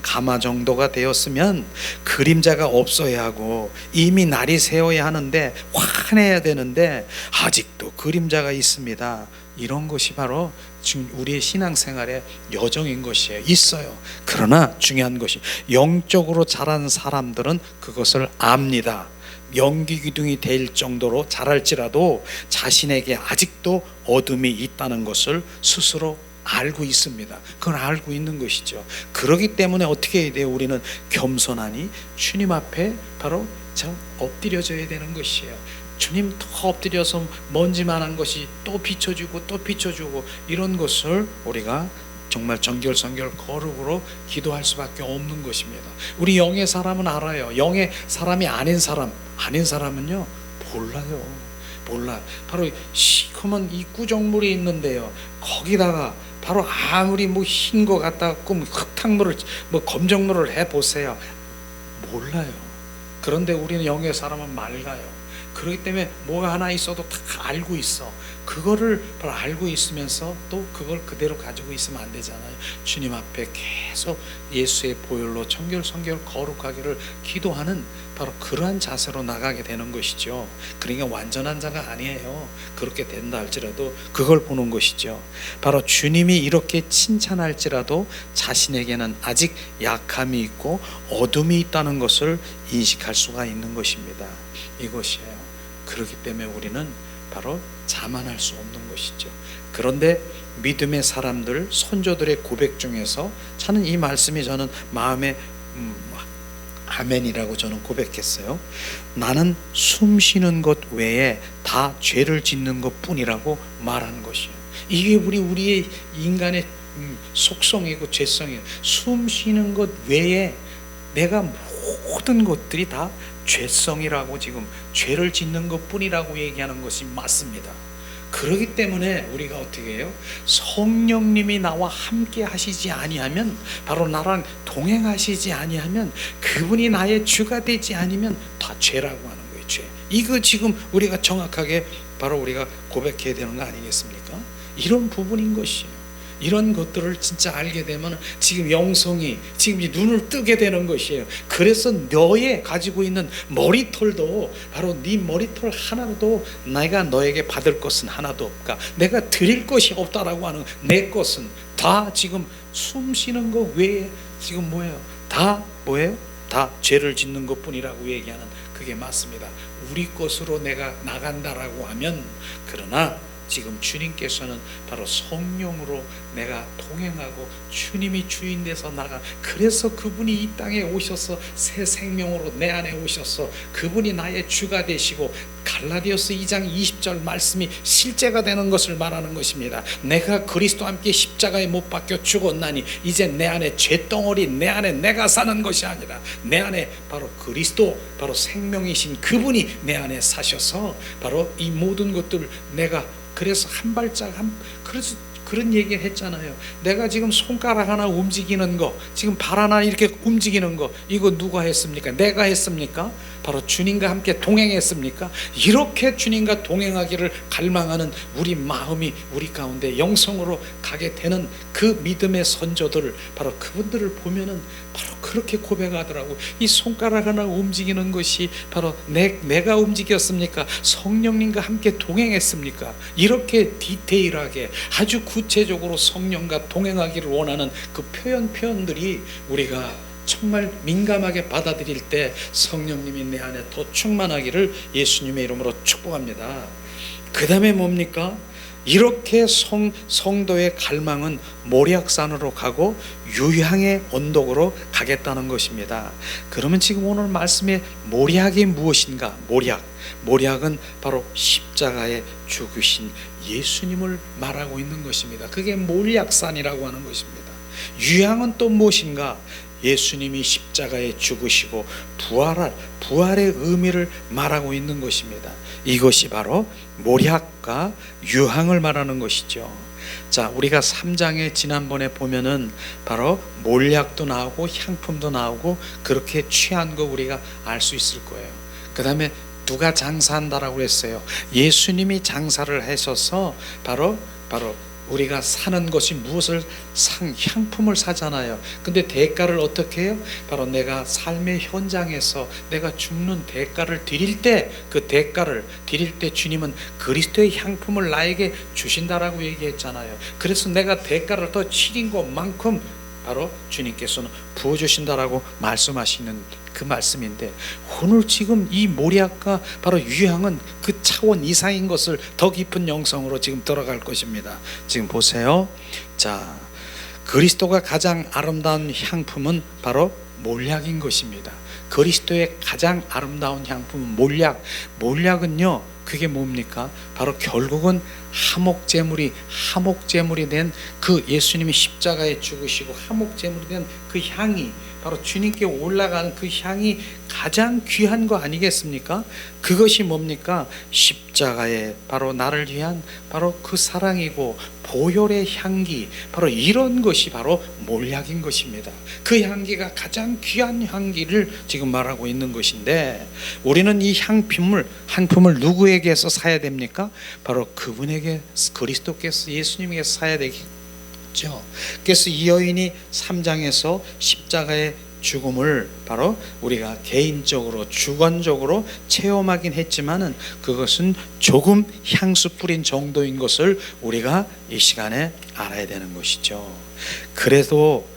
가마 정도가 되었으면 그림자가 없어야 하고 이미 날이 새어야 하는데 환해야 되는데 아직도 그림자가 있습니다. 이런 것이 바로 지금 우리의 신앙생활의 여정인 것이에요. 있어요. 그러나 중요한 것이 영적으로 자란 사람들은 그것을 압니다. 연기 기둥이 될 정도로 자랄지라도 자신에게 아직도 어둠이 있다는 것을 스스로 알고 있습니다. 그걸 알고 있는 것이죠. 그렇기 때문에 어떻게 해야 돼요? 우리는 겸손하니 주님 앞에 바로 엎드려져야 되는 것이에요. 주님 더 엎드려서 먼지만한 것이 또 비춰주고 이런 것을 우리가 정말 정결성결 거룩으로 기도할 수밖에 없는 것입니다. 우리 영의 사람은 알아요. 영의 사람이 아닌 사람은요 몰라. 바로 시커먼 이 구정물이 있는데요, 거기다가 바로 아무리 흰 거 갖다가 흙탕물을 검정물을 해 보세요, 몰라요. 그런데 우리는 영의 사람은 맑아요. 그렇기 때문에 뭐가 하나 있어도 다 알고 있어. 그거를 바로 알고 있으면서 또 그걸 그대로 가지고 있으면 안 되잖아요. 주님 앞에 계속 예수의 보혈로 정결성결 거룩하기를 기도하는 바로 그러한 자세로 나가게 되는 것이죠. 그러니까 완전한 자가 아니에요. 그렇게 된다 할지라도 그걸 보는 것이죠. 바로 주님이 이렇게 칭찬할지라도 자신에게는 아직 약함이 있고 어둠이 있다는 것을 인식할 수가 있는 것입니다. 이것이에요. 그렇기 때문에 우리는 바로 자만할 수 없는 것이죠. 그런데 믿음의 사람들, 선조들의 고백 중에서 저는 이 말씀이 저는 마음에 아멘이라고 저는 고백했어요. 나는 숨 쉬는 것 외에 다 죄를 짓는 것 뿐이라고 말하는 것이에요. 이게 우리의 인간의 속성이고 죄성이에요. 숨 쉬는 것 외에 내가 모든 것들이 다 죄성이라고, 지금 죄를 짓는 것 뿐이라고 얘기하는 것이 맞습니다. 그렇기 때문에 우리가 어떻게 해요? 성령님이 나와 함께 하시지 아니하면, 바로 나랑 동행하시지 아니하면, 그분이 나의 주가 되지 아니면 다 죄라고 하는 거예요. 죄. 이거 지금 우리가 정확하게 바로 우리가 고백해야 되는 거 아니겠습니까? 이런 부분인 것이에요. 이런 것들을 진짜 알게 되면 지금 영성이 지금 눈을 뜨게 되는 것이에요. 그래서 너의 가지고 있는 머리털도 바로 네 머리털 하나도 내가 너에게 받을 것은 하나도 없까, 내가 드릴 것이 없다라고 하는 내 것은 다 지금 숨 쉬는 것 외에 지금 뭐예요? 다 뭐예요? 다 죄를 짓는 것 뿐이라고 얘기하는 그게 맞습니다. 우리 것으로 내가 나간다라고 하면, 그러나 지금 주님께서는 바로 성령으로 내가 동행하고 주님이 주인 돼서 나가, 그래서 그분이 이 땅에 오셔서 새 생명으로 내 안에 오셔서 그분이 나의 주가 되시고 갈라디아서 2장 20절 말씀이 실제가 되는 것을 말하는 것입니다. 내가 그리스도와 함께 십자가에 못 박혀 죽었나니 이제 내 안에 죄덩어리, 내 안에 내가 사는 것이 아니라 내 안에 바로 그리스도, 바로 생명이신 그분이 내 안에 사셔서 바로 이 모든 것들을 내가, 그래서 한 발짝 그래서 그런 얘기를 했잖아요. 내가 지금 손가락 하나 움직이는 거, 지금 발 하나 이렇게 움직이는 거, 이거 누가 했습니까? 내가 했습니까? 바로 주님과 함께 동행했습니까? 이렇게 주님과 동행하기를 갈망하는 우리 마음이 우리 가운데 영성으로 가게 되는 그 믿음의 선조들, 바로 그분들을 보면은 바로 그렇게 고백하더라고. 이 손가락 하나 움직이는 것이 바로 내가 움직였습니까? 성령님과 함께 동행했습니까? 이렇게 디테일하게 아주 구체적으로 성령과 동행하기를 원하는 그 표현들이 우리가 정말 민감하게 받아들일 때 성령님이 내 안에 더 충만하기를 예수님의 이름으로 축복합니다. 그 다음에 뭡니까? 이렇게 성도의 갈망은 모략산으로 가고 유향의 언덕으로 가겠다는 것입니다. 그러면 지금 오늘 말씀의 모략이 무엇인가? 모략은 바로 십자가에 죽으신 예수님을 말하고 있는 것입니다. 그게 모략산이라고 하는 것입니다. 유향은 또 무엇인가? 예수님이 십자가에 죽으시고 부활의 의미를 말하고 있는 것입니다. 이것이 바로 모략과 유향을 말하는 것이죠. 자, 우리가 3장에 지난번에 보면은 바로 몰약도 나오고 향품도 나오고 그렇게 취한 거 우리가 알 수 있을 거예요. 그 다음에 누가 장사한다라고 했어요? 예수님이 장사를 하셔서 바로 우리가 사는 것이 무엇을 향품을 사잖아요. 근데 대가를 어떻게 해요? 바로 내가 삶의 현장에서 내가 죽는 대가를 드릴 때, 그 대가를 드릴 때 주님은 그리스도의 향품을 나에게 주신다라고 얘기했잖아요. 그래서 내가 대가를 더 치린 것만큼 바로 주님께서는 부어주신다라고 말씀하시는 그 말씀인데, 오늘 지금 이 모략과 바로 유향은 그 차원 이상인 것을 더 깊은 영성으로 지금 들어갈 것입니다. 지금 보세요. 자, 그리스도가 가장 아름다운 향품은 바로 몰약인 것입니다. 그리스도의 가장 아름다운 향품은 몰약은요, 그게 뭡니까? 바로 결국은 화목제물이 된 그 예수님이 십자가에 죽으시고 화목제물이 된 그 향이, 바로 주님께 올라가는 그 향이 가장 귀한 거 아니겠습니까? 그것이 뭡니까? 십자가에 바로 나를 위한 바로 그 사랑이고 보혈의 향기, 바로 이런 것이 바로 몰약인 것입니다. 그 향기가 가장 귀한 향기를 지금 말하고 있는 것인데, 우리는 이 향품을 누구에게서 사야 됩니까? 바로 그분에게, 그리스도께서 예수님에게서 사야 되겠죠. 그래서 이 여인이 3장에서 십자가의 죽음을 바로 우리가 개인적으로 주관적으로 체험하긴 했지만은 그것은 조금 향수 뿌린 정도인 것을 우리가 이 시간에 알아야 되는 것이죠. 그래도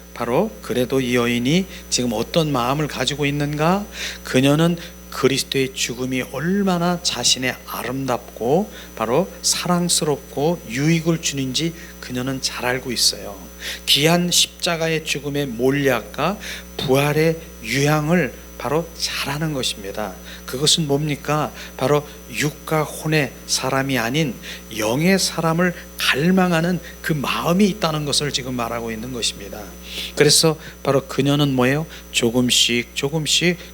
이 여인이 지금 어떤 마음을 가지고 있는가? 그녀는 그리스도의 죽음이 얼마나 자신의 아름답고 바로 사랑스럽고 유익을 주는지 그녀는 잘 알고 있어요. 귀한 십자가의 죽음의 몰약과 부활의 유향을 바로 잘하는 것입니다. 그것은 뭡니까? 바로 육과 혼의 사람이 아닌 영의 사람을 갈망하는 그 마음이 있다는 것을 지금 말하고 있는 것입니다. 그래서 바로 그녀는 뭐예요? 조금씩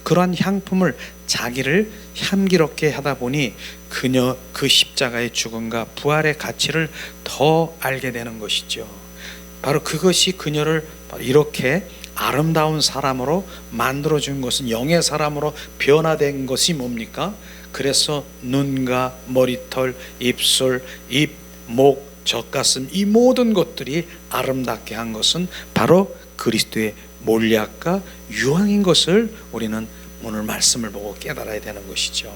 그러한 향품을 자기를 향기롭게 하다 보니 그녀 그 십자가의 죽음과 부활의 가치를 더 알게 되는 것이죠. 바로 그것이 그녀를 이렇게 아름다운 사람으로 만들어준 것은, 영의 사람으로 변화된 것이 뭡니까? 그래서 눈과 머리털, 입술, 입, 목, 젖가슴, 이 모든 것들이 아름답게 한 것은 바로 그리스도의 몰약과 유황인 것을 우리는 오늘 말씀을 보고 깨달아야 되는 것이죠.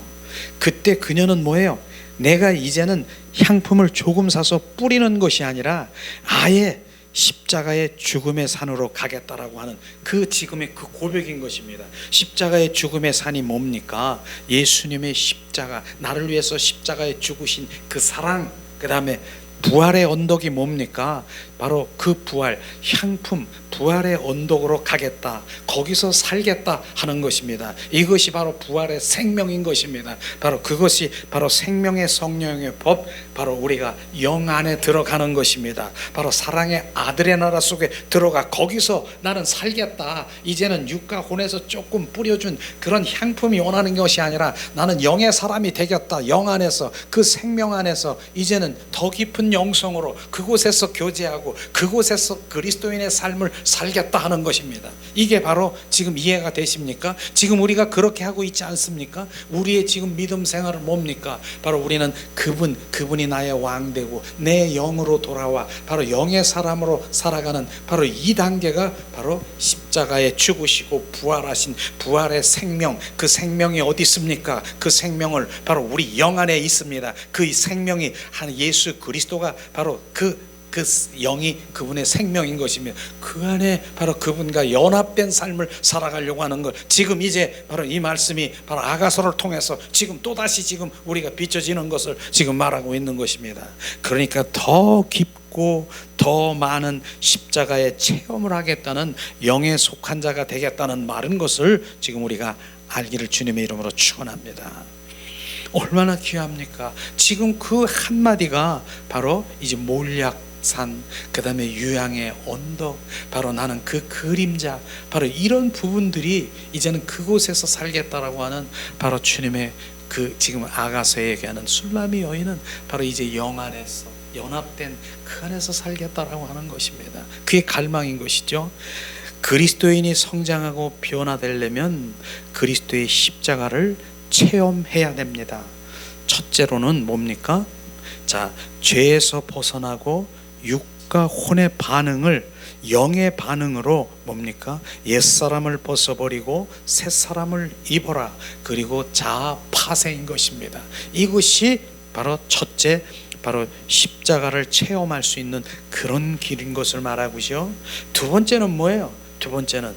그때 그녀는 뭐예요? 내가 이제는 향품을 조금 사서 뿌리는 것이 아니라 아예 십자가의 죽음의 산으로 가겠다라고 하는 그 지금의 그 고백인 것입니다. 십자가의 죽음의 산이 뭡니까? 예수님의 십자가, 나를 위해서 십자가에 죽으신 그 사랑, 그 다음에 부활의 언덕이 뭡니까? 바로 그 부활, 향품, 부활의 언덕으로 가겠다, 거기서 살겠다 하는 것입니다. 이것이 바로 부활의 생명인 것입니다. 바로 그것이 바로 생명의 성령의 법, 바로 우리가 영 안에 들어가는 것입니다. 바로 사랑의 아들의 나라 속에 들어가 거기서 나는 살겠다. 이제는 육과 혼에서 조금 뿌려준 그런 향품이 원하는 것이 아니라 나는 영의 사람이 되겠다. 영 안에서, 그 생명 안에서 이제는 더 깊은 영성으로 그곳에서 교제하고 그곳에서 그리스도인의 삶을 살겠다 하는 것입니다. 이게 바로 지금 이해가 되십니까? 지금 우리가 그렇게 하고 있지 않습니까? 우리의 지금 믿음 생활은 뭡니까? 바로 우리는 그분이 나의 왕 되고 내 영으로 돌아와 바로 영의 사람으로 살아가는 바로 이 단계가 바로 십자가에 죽으시고 부활하신 부활의 생명, 그 생명이 어디 있습니까? 그 생명을 바로 우리 영 안에 있습니다. 그 생명이 한 예수 그리스도가 바로 그 영이 그분의 생명인 것이며 그 안에 바로 그분과 연합된 삶을 살아가려고 하는 것, 지금 이제 바로 이 말씀이 바로 아가서를 통해서 지금 또다시 지금 우리가 비춰지는 것을 지금 말하고 있는 것입니다. 그러니까 더 깊고 더 많은 십자가의 체험을 하겠다는, 영에 속한 자가 되겠다는 말인 것을 지금 우리가 알기를 주님의 이름으로 축원합니다. 얼마나 귀합니까? 지금 그 한마디가 바로 이제 몰약산, 그 다음에 유양의 언덕, 바로 나는 그 그림자, 바로 이런 부분들이 이제는 그곳에서 살겠다라고 하는 바로 주님의 그 지금 아가서에 얘기하는 술람이 여인은 바로 이제 영 안에서 연합된 그 안에서 살겠다라고 하는 것입니다. 그게 갈망인 것이죠. 그리스도인이 성장하고 변화되려면 그리스도의 십자가를 체험해야 됩니다. 첫째로는 뭡니까? 자, 죄에서 벗어나고 육과 혼의 반응을 영의 반응으로 뭡니까? 옛사람을 벗어버리고 새사람을 입어라. 그리고 자아 파쇄인 것입니다. 이것이 바로 첫째, 바로 십자가를 체험할 수 있는 그런 길인 것을 말하고요. 두 번째는 뭐예요? 두 번째는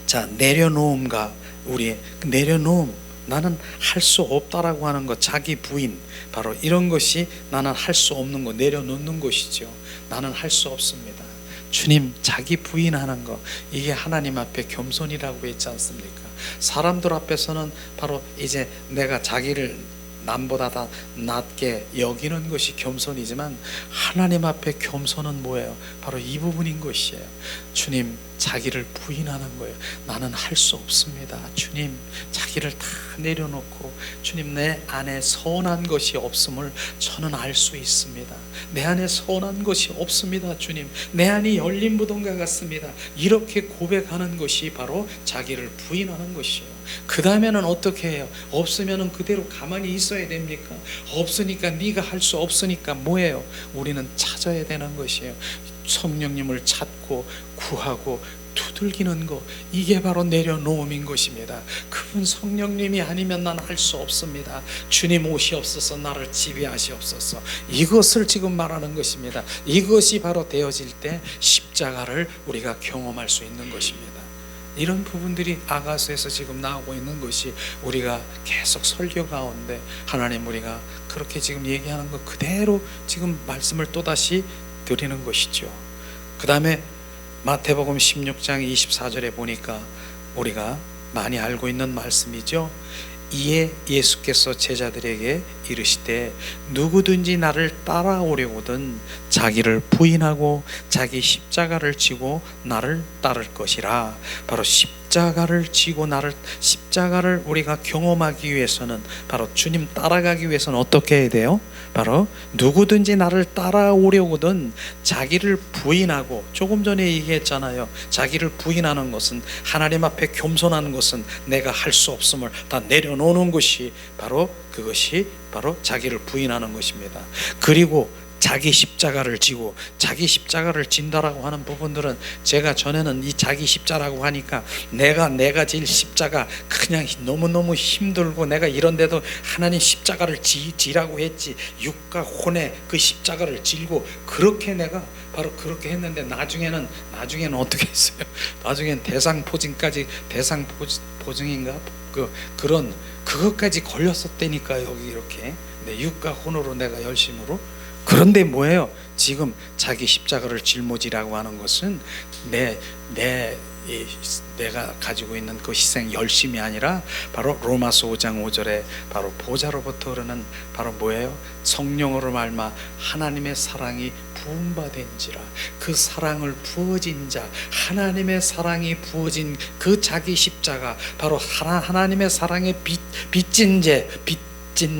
자, 내려놓음과 우리의 내려놓음, 나는 할 수 없다라고 하는 것, 자기 부인, 바로 이런 것이 나는 할 수 없는 것, 내려놓는 것이죠. 나는 할 수 없습니다. 주님, 자기 부인하는 것, 이게 하나님 앞에 겸손이라고 했지 않습니까? 사람들 앞에서는 바로 이제 내가 자기를 남보다 다 낮게 여기는 것이 겸손이지만 하나님 앞에 겸손은 뭐예요? 바로 이 부분인 것이에요. 주님, 자기를 부인하는 거예요. 나는 할 수 없습니다. 주님, 자기를 다 내려놓고 주님, 내 안에 선한 것이 없음을 저는 알 수 있습니다. 내 안에 선한 것이 없습니다. 주님, 내 안이 열린 무덤과 같습니다. 이렇게 고백하는 것이 바로 자기를 부인하는 것이에요. 그 다음에는 어떻게 해요? 없으면 그대로 가만히 있어야 됩니까? 없으니까, 네가 할 수 없으니까 뭐예요? 우리는 찾아야 되는 것이에요. 성령님을 찾고 구하고 두들기는 것, 이게 바로 내려놓음인 것입니다. 그분 성령님이 아니면 난 할 수 없습니다. 주님 오시옵소서, 나를 지배하시옵소서, 이것을 지금 말하는 것입니다. 이것이 바로 되어질 때 십자가를 우리가 경험할 수 있는 것입니다. 이런 부분들이 아가서에서 지금 나오고 있는 것이 우리가 계속 설교 가운데 하나님, 우리가 그렇게 지금 얘기하는 것 그대로 지금 말씀을 또다시 드리는 것이죠. 그 다음에 마태복음 16장 24절에 보니까 우리가 많이 알고 있는 말씀이죠. 이에 예수께서 제자들에게 이르시되 누구든지 나를 따라오려거든 자기를 부인하고 자기 십자가를 지고 나를 따를 것이라. 바로 십자가를 지고 십자가를 우리가 경험하기 위해서는, 바로 주님 따라가기 위해서는 어떻게 해야 돼요? 바로 누구든지 나를 따라오려거든 자기를 부인하고, 조금 전에 얘기했잖아요. 자기를 부인하는 것은, 하나님 앞에 겸손하는 것은 내가 할 수 없음을 다 내려놓는 것이 바로 그것이 바로 자기를 부인하는 것입니다. 그리고 자기 십자가를 지고, 자기 십자가를 진다라고 하는 부분들은 제가 전에는 이 자기 십자라고 하니까 내가 질 십자가 그냥 너무너무 힘들고 내가 이런데도 하나님 십자가를 지라고 했지, 육과 혼의 그 십자가를 질고 그렇게 내가 바로 그렇게 했는데 나중에는 어떻게 했어요? 나중엔 대상포진인가 그것까지 걸렸었다니까. 여기 이렇게 내 육과 혼으로 내가 열심으로. 그런데 뭐예요? 지금 자기 십자가를 짊어지라고 하는 것은 내가 가지고 있는 그 희생 열심이 아니라 바로 로마서 5장 5절에 바로 보좌로부터 흐르는 바로 뭐예요? 성령으로 말미암아 하나님의 사랑이 부음받은지라. 그 사랑을 부어진 자, 하나님의 사랑이 부어진 그 자기 십자가, 바로 하나님의 사랑에 빚진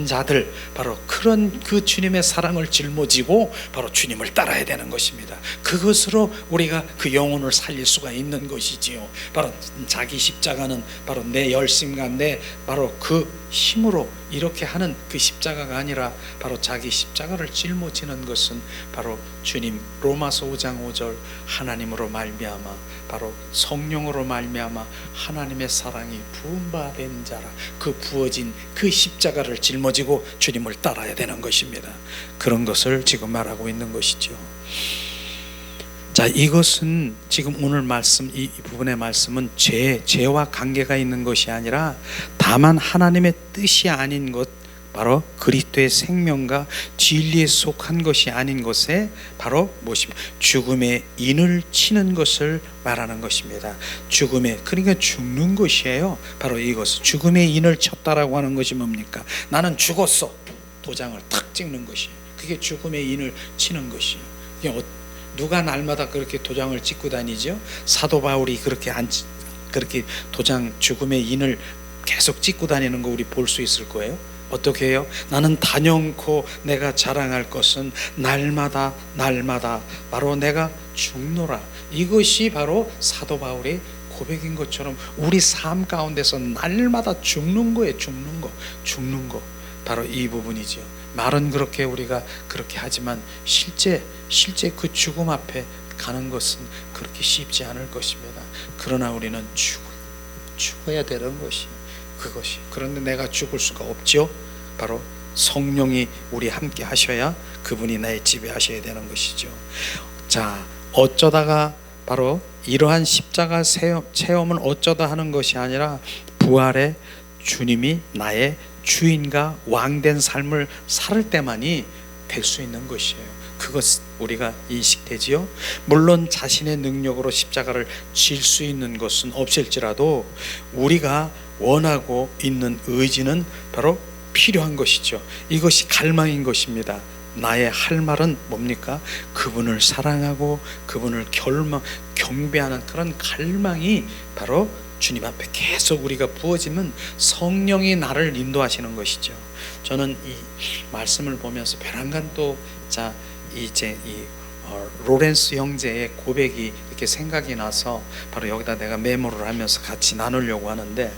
자들, 바로 그런 그 주님의 사랑을 짊어지고 바로 주님을 따라야 되는 것입니다. 그것으로 우리가 그 영혼을 살릴 수가 있는 것이지요. 바로 자기 십자가는 바로 내 열심과 내 바로 그 힘으로 이렇게 하는 그 십자가가 아니라 바로 자기 십자가를 짊어지는 것은 바로 주님, 로마서 5장 5절 하나님으로 말미암아 바로 성령으로 말미암아 하나님의 사랑이 부음받은 자라. 그 부어진 그 십자가를 짊어지고 주님을 따라야 되는 것입니다. 그런 것을 지금 말하고 있는 것이죠. 자, 이것은 지금 오늘 말씀, 이 부분의 말씀은 죄와 관계가 있는 것이 아니라 다만 하나님의 뜻이 아닌 것, 바로 그리스도의 생명과 진리에 속한 것이 아닌 것에 바로 무엇입니까? 죽음의 인을 치는 것을 말하는 것입니다. 죽음의, 그러니까 죽는 것이에요. 바로 이것은 죽음의 인을 쳤다라고 하는 것이 뭡니까? 나는 죽었어. 도장을 탁 찍는 것이에요. 그게 죽음의 인을 치는 것이에요. 누가 날마다 그렇게 도장을 찍고 다니죠? 사도 바울이 그렇게 도장, 죽음의 인을 계속 찍고 다니는 거 우리 볼 수 있을 거예요. 어떻게 해요? 나는 단연코 내가 자랑할 것은 날마다 바로 내가 죽노라. 이것이 바로 사도 바울의 고백인 것처럼 우리 삶 가운데서 날마다 죽는 거예요. 죽는 거 바로 이 부분이죠. 말은 그렇게 우리가 그렇게 하지만 실제 그 죽음 앞에 가는 것은 그렇게 쉽지 않을 것입니다. 그러나 우리는 죽어야 되는 것이에요. 그것이. 그런데 내가 죽을 수가 없죠. 바로 성령이 우리 함께 하셔야 그분이 나의 지배하셔야 되는 것이죠. 자, 어쩌다가 바로 이러한 십자가 체험은 어쩌다 하는 것이 아니라 부활의 주님이 나의 주인과 왕된 삶을 살 때만이 될 수 있는 것이에요. 그것 우리가 인식되지요. 물론 자신의 능력으로 십자가를 질 수 있는 것은 없을지라도 우리가 원하고 있는 의지는 바로 필요한 것이죠. 이것이 갈망인 것입니다. 나의 할 말은 뭡니까? 그분을 사랑하고 그분을 경배하는 그런 갈망이 바로 주님 앞에 계속 우리가 부어지면 성령이 나를 인도하시는 것이죠. 저는 이 말씀을 보면서 베란간 또 로렌스 형제의 고백이 이렇게 생각이 나서 바로 여기다 내가 메모를 하면서 같이 나누려고 하는데,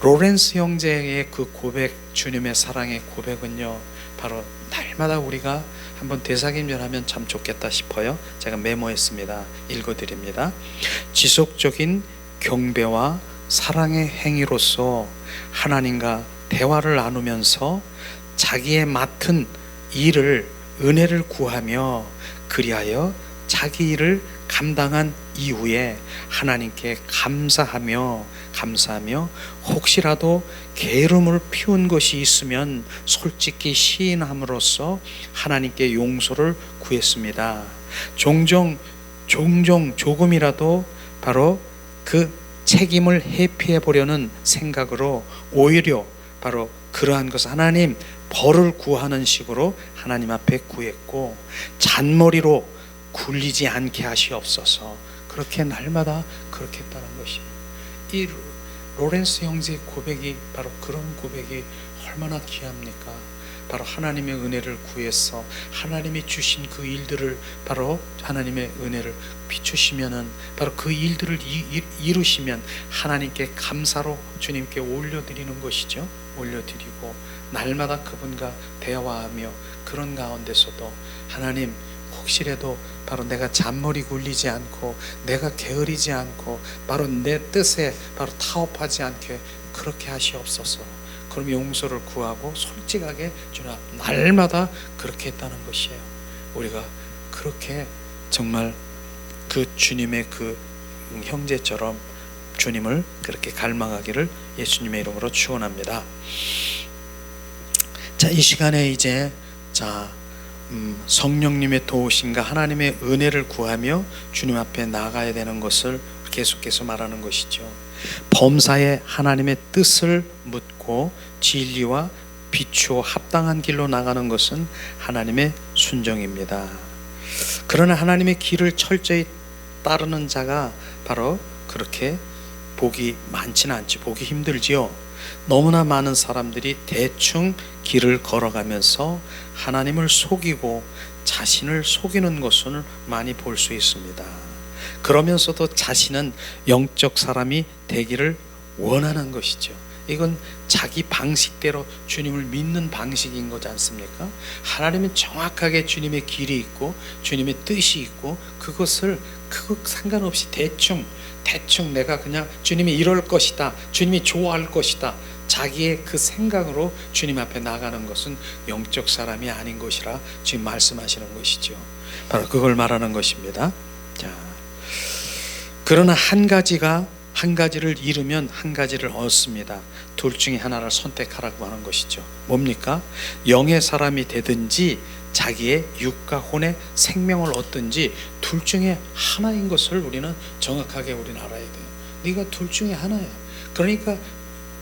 로렌스 형제의 그 고백, 주님의 사랑의 고백은요, 바로 날마다 우리가 한번 되새김질하면 참 좋겠다 싶어요. 제가 메모했습니다. 읽어드립니다. 지속적인 경배와 사랑의 행위로서 하나님과 대화를 나누면서 자기의 맡은 일을 은혜를 구하며 그리하여 자기 일을 감당한 이후에 하나님께 감사하며 혹시라도 게으름을 피운 것이 있으면 솔직히 시인함으로써 하나님께 용서를 구했습니다. 종종 조금이라도 바로 그 책임을 회피해 보려는 생각으로 오히려 바로 그러한 것을 하나님 벌을 구하는 식으로 하나님 앞에 구했고, 잔머리로 굴리지 않게 하시옵소서. 그렇게 날마다 그렇게 했다는 것이, 이 로렌스 형제의 고백이 바로 그런 고백이 얼마나 귀합니까? 바로 하나님의 은혜를 구해서 하나님이 주신 그 일들을 바로 하나님의 은혜를 비추시면은 바로 그 일들을 이루시면 하나님께 감사로 주님께 올려드리는 것이죠. 올려드리고 날마다 그분과 대화하며 그런 가운데서도 하나님, 혹시라도 바로 내가 잔머리 굴리지 않고 내가 게으르지 않고 바로 내 뜻에 바로 타협하지 않게 그렇게 하시옵소서. 그럼 용서를 구하고 솔직하게 주님 날마다 그렇게 했다는 것이에요. 우리가 그렇게 정말 그 주님의 그 형제처럼 주님을 그렇게 갈망하기를 예수님의 이름으로 축원합니다. 자, 이 시간에 이제 성령님의 도우심과 하나님의 은혜를 구하며 주님 앞에 나가야 되는 것을 계속해서 말하는 것이죠. 범사에 하나님의 뜻을 묻고 진리와 비추어 합당한 길로 나가는 것은 하나님의 순종입니다. 그러나 하나님의 길을 철저히 따르는 자가 바로 그렇게 복이 많지는 않지, 보기 힘들지요. 너무나 많은 사람들이 대충 길을 걸어가면서 하나님을 속이고 자신을 속이는 것을 많이 볼 수 있습니다. 그러면서도 자신은 영적 사람이 되기를 원하는 것이죠. 이건 자기 방식대로 주님을 믿는 방식인 거지 않습니까? 하나님은 정확하게 주님의 길이 있고 주님의 뜻이 있고 그거 상관없이 대충 내가 그냥 주님이 이럴 것이다, 주님이 좋아할 것이다, 자기의 그 생각으로 주님 앞에 나가는 것은 영적 사람이 아닌 것이라 지금 말씀하시는 것이죠. 바로 그걸 말하는 것입니다. 자, 그러나 한 가지를 잃으면 한 가지를 얻습니다. 둘 중에 하나를 선택하라고 하는 것이죠. 뭡니까? 영의 사람이 되든지 자기의 육과 혼의 생명을 얻든지 둘 중에 하나인 것을 우리는 정확하게 우리는 알아야 돼요. 네가 둘 중에 하나야. 그러니까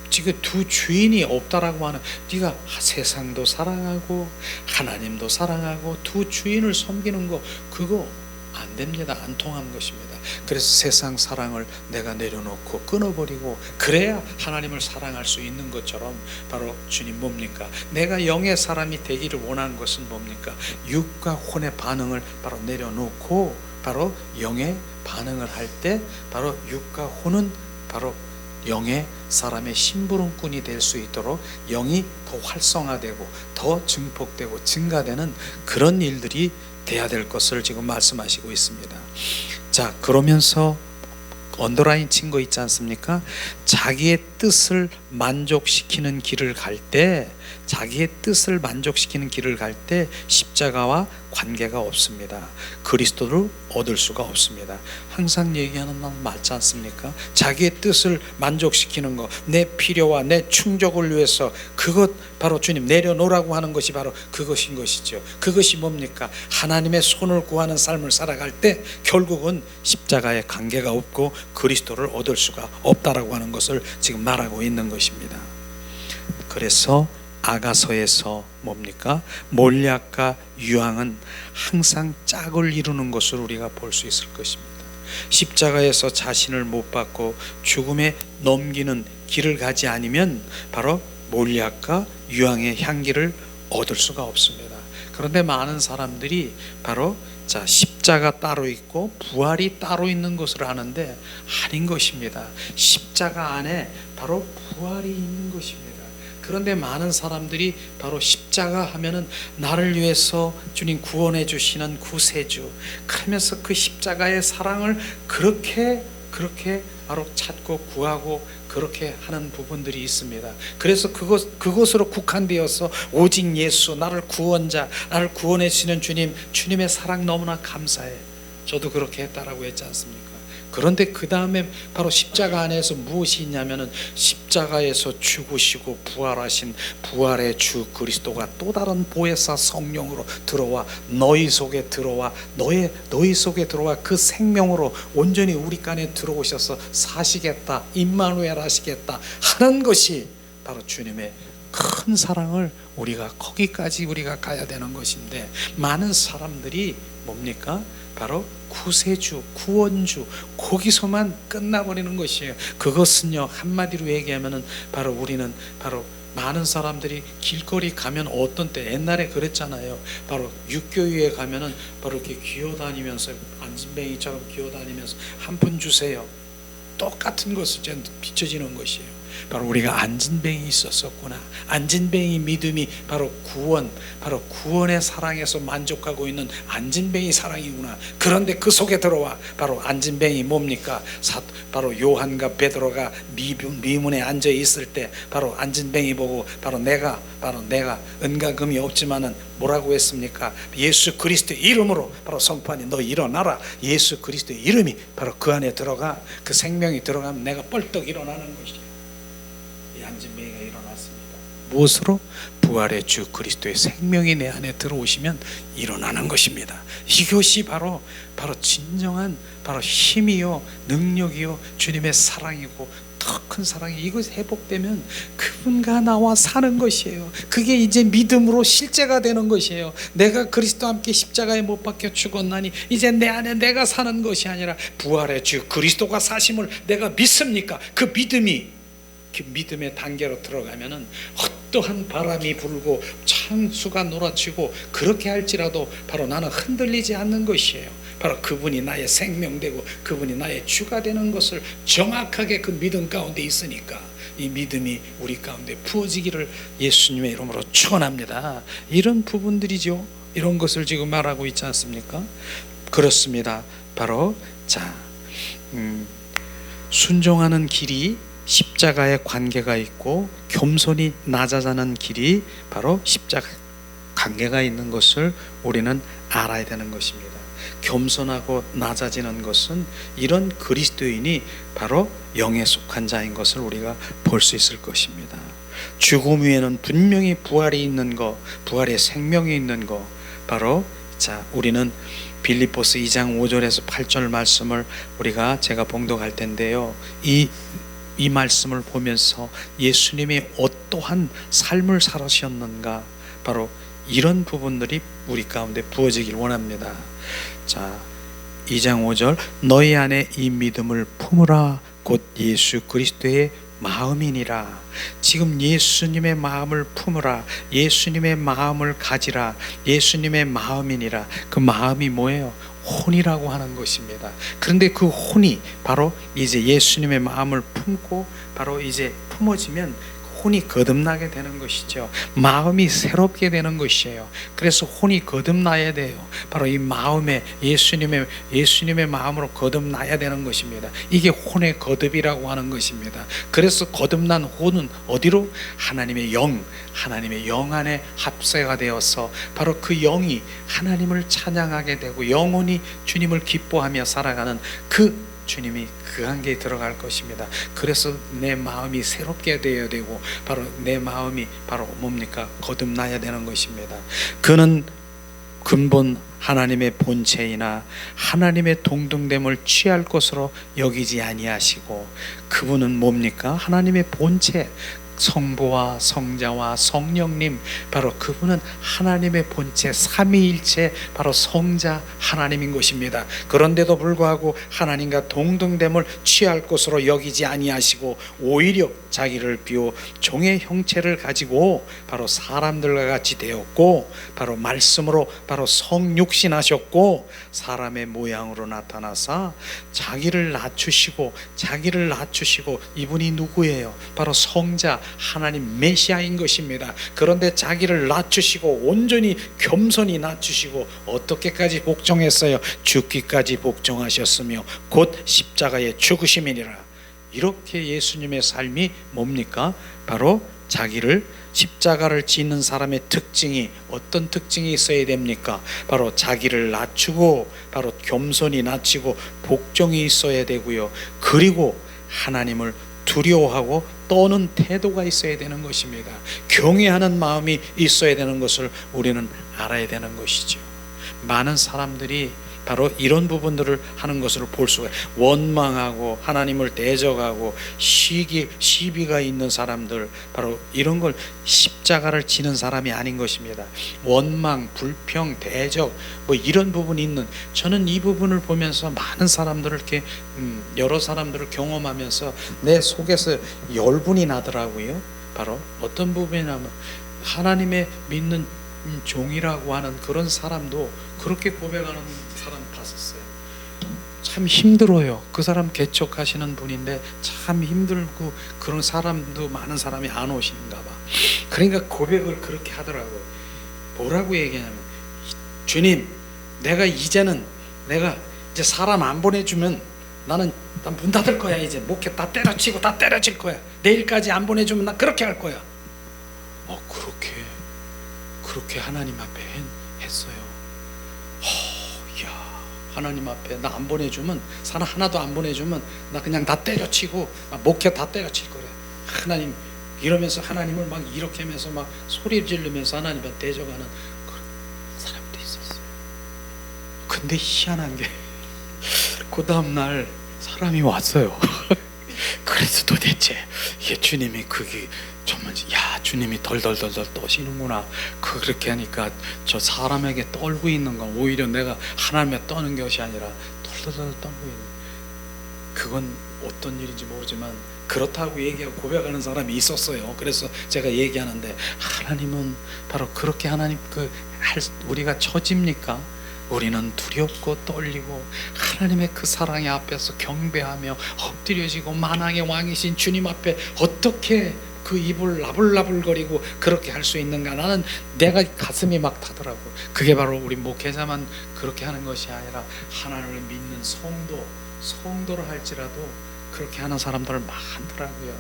지금 두 주인이 없다라고 하는, 네가 세상도 사랑하고 하나님도 사랑하고 두 주인을 섬기는 거, 그거 안 됩니다. 안 통하는 것입니다. 그래서 세상 사랑을 내가 내려놓고 끊어버리고 그래야 하나님을 사랑할 수 있는 것처럼 바로 주님 뭡니까? 내가 영의 사람이 되기를 원하는 것은 뭡니까? 육과 혼의 반응을 바로 내려놓고 바로 영의 반응을 할 때 바로 육과 혼은 바로 영의 사람의 심부름꾼이 될 수 있도록 영이 더 활성화되고 더 증폭되고 증가되는 그런 일들이 돼야 될 것을 지금 말씀하시고 있습니다. 자, 그러면서 언더라인 친 거 있지 않습니까? 자기의 뜻을 만족시키는 길을 갈 때, 자기의 뜻을 만족시키는 길을 갈 때 십자가와 관계가 없습니다. 그리스도를 얻을 수가 없습니다. 항상 얘기하는 말 맞지 않습니까? 자기의 뜻을 만족시키는 거, 내 필요와 내 충족을 위해서 그것 바로 주님 내려놓으라고 하는 것이 바로 그것인 것이죠. 그것이 뭡니까? 하나님의 손을 구하는 삶을 살아갈 때 결국은 십자가에 관계가 없고 그리스도를 얻을 수가 없다라고 하는 것을 지금 말하고 있는 것입니다. 그래서 아가서에서 뭡니까? 몰약과 유황은 항상 짝을 이루는 것을 우리가 볼 수 있을 것입니다. 십자가에서 자신을 못 받고 죽음에 넘기는 길을 가지 않으면 바로 몰약과 유황의 향기를 얻을 수가 없습니다. 그런데 많은 사람들이 바로 십자가 따로 있고 부활이 따로 있는 것을 아는데 아닌 것입니다. 십자가 안에 바로 부활이 있는 것입니다. 그런데 많은 사람들이 바로 십자가 하면은 나를 위해서 주님 구원해 주시는 구세주 하면서 그 십자가의 사랑을 그렇게 바로 찾고 구하고 그렇게 하는 부분들이 있습니다. 그래서 그것으로 국한되어서 오직 예수, 나를 구원자, 나를 구원해 주시는 주님의 사랑 너무나 감사해. 저도 그렇게 했다라고 했지 않습니까? 그런데 그 다음에 바로 십자가 안에서 무엇이 있냐면은 십자가에서 죽으시고 부활하신 부활의 주 그리스도가 또 다른 보혜사 성령으로 들어와 너희 속에 들어와 너희 속에 들어와 그 생명으로 온전히 우리 간에 들어오셔서 사시겠다, 임마누엘 하시겠다 하는 것이 바로 주님의 큰 사랑을 거기까지 우리가 가야 되는 것인데 많은 사람들이 뭡니까? 바로 구세주, 구원주 거기서만 끝나버리는 것이에요. 그것은요 한마디로 얘기하면은 바로 우리는 바로 많은 사람들이 길거리 가면 어떤 때 옛날에 그랬잖아요. 바로 육교유에 가면은 바로 이렇게 기어다니면서 안진뱅이처럼 기어다니면서 한 푼 주세요. 똑같은 것을 비춰지는 것이에요. 바로 우리가 안진뱅이 있었구나. 안진뱅이 믿음이 바로 구원의 사랑에서 만족하고 있는 안진뱅이 사랑이구나. 그런데 그 속에 들어와 바로 안진뱅이 뭡니까? 바로 요한과 베드로가 미문에 앉아 있을 때 바로 안진뱅이 보고 바로 내가 은가금이 없지만은 뭐라고 했습니까? 예수 그리스도의 이름으로 바로 선포하니 너 일어나라. 예수 그리스도의 이름이 바로 그 안에 들어가, 그 생명이 들어가면 내가 뻘떡 일어나는 것이에요. 이 안진뱅이가 일어났습니다. 무엇으로? 부활의 주 그리스도의 생명이 내 안에 들어오시면 일어나는 것입니다. 이것이 바로 진정한 힘이요 능력이요 주님의 사랑이고 더 큰 사랑이, 이것이 회복되면 그분과 나와 사는 것이에요. 그게 이제 믿음으로 실제가 되는 것이에요. 내가 그리스도와 함께 십자가에 못 박혀 죽었나니 이제 내 안에 내가 사는 것이 아니라 부활의 주 그리스도가 사심을 내가 믿습니까? 그 믿음의 단계로 들어가면은 어떠한 바람이 불고 창수가 놀아치고 그렇게 할지라도 바로 나는 흔들리지 않는 것이에요. 바로 그분이 나의 생명되고 그분이 나의 주가 되는 것을 정확하게 그 믿음 가운데 있으니까 이 믿음이 우리 가운데 부어지기를 예수님의 이름으로 축원합니다. 이런 부분들이죠. 이런 것을 지금 말하고 있지 않습니까? 그렇습니다. 바로 순종하는 길이 십자가에 관계가 있고 겸손히 낮아가는 길이 바로 십자가 관계가 있는 것을 우리는 알아야 되는 것입니다. 겸손하고 낮아지는 것은 이런 그리스도인이 바로 영에 속한 자인 것을 우리가 볼 수 있을 것입니다. 죽음 위에는 분명히 부활이 있는 것, 부활의 생명이 있는 것, 바로 우리는 빌립보서 2장 5절에서 8절 말씀을 제가 봉독할 텐데요. 이 말씀을 보면서 예수님이 어떠한 삶을 살으셨는가, 바로 이런 부분들이 우리 가운데 부어지길 원합니다. 2장 5절, 너희 안에 이 믿음을 품으라. 곧 예수 그리스도의 마음이니라. 지금 예수님의 마음을 품으라. 예수님의 마음을 가지라. 예수님의 마음이니라. 그 마음이 뭐예요? 혼이라고 하는 것입니다. 그런데 그 혼이 바로 이제 예수님의 마음을 품고 바로 이제 품어지면 혼이 거듭나게 되는 것이죠. 마음이 새롭게 되는 것이에요. 그래서 혼이 거듭나야 돼요. 바로 이 마음에 예수님의 마음으로 거듭나야 되는 것입니다. 이게 혼의 거듭이라고 하는 것입니다. 그래서 거듭난 혼은 어디로? 하나님의 영 안에 합세가 되어서 바로 그 영이 하나님을 찬양하게 되고 영혼이 주님을 기뻐하며 살아가는 그 주님이 그 한계에 들어갈 것입니다. 그래서 내 마음이 새롭게 되어야 되고 바로 내 마음이 바로 뭡니까? 거듭나야 되는 것입니다. 그는 근본 하나님의 본체이나 하나님의 동등됨을 취할 것으로 여기지 아니하시고, 그분은 뭡니까? 하나님의 본체, 성부와 성자와 성령님, 바로 그분은 하나님의 본체 삼위일체 바로 성자 하나님인 것입니다. 그런데도 불구하고 하나님과 동등됨을 취할 것으로 여기지 아니하시고 오히려 자기를 비워 종의 형체를 가지고 바로 사람들과 같이 되었고 바로 말씀으로 바로 성육신하셨고 사람의 모양으로 나타나사 자기를 낮추시고 이분이 누구예요? 바로 성자 하나님 메시아인 것입니다. 그런데 자기를 낮추시고 온전히 겸손히 낮추시고 어떻게까지 복종했어요? 죽기까지 복종하셨으며 곧 십자가에 죽으심이니라. 이렇게 예수님의 삶이 뭡니까? 바로 자기를 십자가를 지는 사람의 특징이 어떤 특징이 있어야 됩니까? 바로 자기를 낮추고 바로 겸손히 낮추고 복종이 있어야 되고요. 그리고 하나님을 두려워하고 떠는 태도가 있어야 되는 것입니다. 경외하는 마음이 있어야 되는 것을 우리는 알아야 되는 것이죠. 많은 사람들이 바로 이런 부분들을 하는 것을 볼 수가 있어요. 원망하고 하나님을 대적하고 시비가 있는 사람들, 바로 이런 걸 십자가를 지는 사람이 아닌 것입니다. 원망, 불평, 대적 이런 부분이 있는, 저는 이 부분을 보면서 많은 사람들을 이렇게 여러 사람들을 경험하면서 내 속에서 열분이 나더라고요. 바로 어떤 부분이냐면 하나님의 믿는 종이라고 하는 그런 사람도 그렇게 고백하는 사람 봤었어요. 참 힘들어요. 그 사람 개척하시는 분인데 참 힘들고 그런 사람도 많은 사람이 안 오시는가 봐. 그러니까 고백을 그렇게 하더라고요. 뭐라고 얘기하냐면, 주님, 내가 이제 사람 안 보내주면 난 문 닫을 거야. 이제 목회 다 때려치고 다 때려칠 거야. 내일까지 안 보내주면 나 그렇게 할 거야. 그렇게 하나님 앞에 했어요. 하나님 앞에 나 안 보내주면, 사람 하나도 안 보내주면 나 그냥 다 때려치고 목회 다 때려칠 거래. 하나님 이러면서 하나님을 막 이렇게 하면서 막 소리 지르면서 하나님을 대적하는 그런 사람도 있었어요. 근데 희한한 게 그 다음날 사람이 왔어요. 그래서 도대체 이게 주님이 그게 정말 야 주님이 덜덜덜덜 떠시는구나. 그렇게 하니까 저 사람에게 떨고 있는 건 오히려 내가 하나님에 떠는 것이 아니라 덜덜덜 떨고 있는, 그건 어떤 일인지 모르지만 그렇다고 얘기하고 고백하는 사람이 있었어요. 그래서 제가 얘기하는데 하나님은 바로 그렇게 하나님 우리가 처집니까? 우리는 두렵고 떨리고 하나님의 그 사랑의 앞에서 경배하며 엎드려지고 만왕의 왕이신 주님 앞에 어떻게 그 입을 나불나불거리고 그렇게 할 수 있는가. 나는 내가 가슴이 막 타더라고. 그게 바로 우리 목회자만 그렇게 하는 것이 아니라 하나님을 믿는 성도를 할지라도 그렇게 하는 사람들 많더라고요.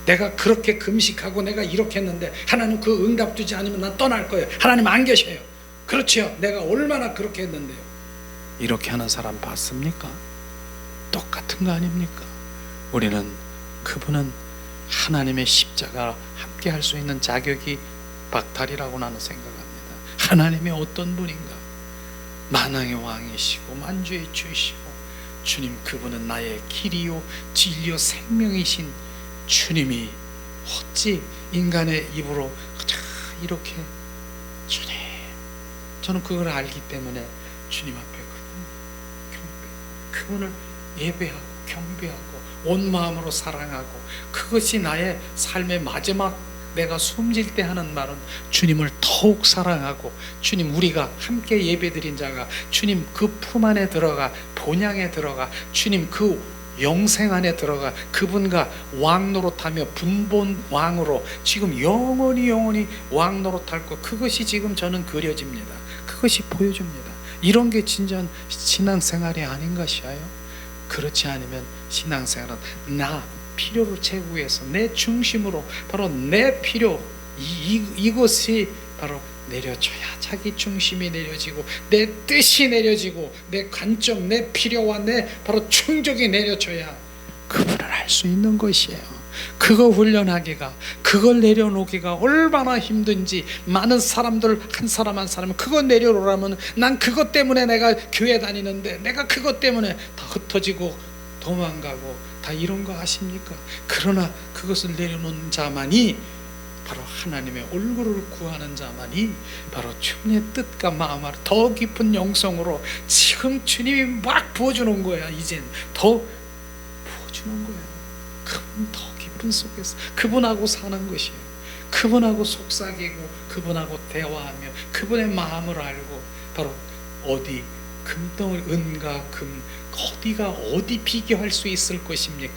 내가 그렇게 금식하고 내가 이렇게 했는데 하나님 그 응답 주지 않으면 난 떠날 거예요. 하나님 안 계셔요. 그렇죠. 내가 얼마나 그렇게 했는데요. 이렇게 하는 사람 봤습니까? 똑같은 거 아닙니까? 우리는 그분은 하나님의 십자가 함께 할 수 있는 자격이 박탈이라고 나는 생각합니다. 하나님이 어떤 분인가? 만왕의 왕이시고 만주의 주시고 주님, 그분은 나의 길이요 진리요 생명이신 주님이 어찌 인간의 입으로 이렇게 주님, 저는 그걸 알기 때문에 주님 앞에 그분을 예배하고 경배하고 온 마음으로 사랑하고, 그것이 나의 삶의 마지막 내가 숨질 때 하는 말은 주님을 더욱 사랑하고, 주님, 우리가 함께 예배드린 자가 주님 그 품 안에 들어가 본향에 들어가 주님 그 영생 안에 들어가 그분과 왕 노릇하며 분본 왕으로 지금 영원히 왕 노릇할 것, 그것이 지금 저는 그려집니다. 그것이 보여줍니다. 이런 게 진짜 신앙생활이 아닌가 싶어요. 그렇지 않으면 신앙생활은 나 필요를 채우기 위해서 내 중심으로 바로 내 필요 이것이 바로 내려져야 자기 중심이 내려지고 내 뜻이 내려지고 내 관점, 내 필요와 내 바로 충족이 내려져야 그분을 알 수 있는 것이에요. 그거 훈련하기가, 그걸 내려놓기가 얼마나 힘든지. 많은 사람들 한 사람 한 사람 그거 내려놓으라면 난 그것 때문에 내가 교회 다니는데 내가 그것 때문에 다 흩어지고 도망가고 다 이런 거 아십니까? 그러나 그것을 내려놓는 자만이 바로 하나님의 얼굴을 구하는 자만이 바로 주님의 뜻과 마음을 더 깊은 영성으로 지금 주님이 막 부어주는 거야. 이젠 더 부어주는 거예요. 그분 더 깊은 속에서 그분하고 사는 것이에요. 그분하고 속삭이고 그분하고 대화하며 그분의 마음을 알고, 바로 어디 금덩을 은과 금 어디가 어디 비교할 수 있을 것입니까?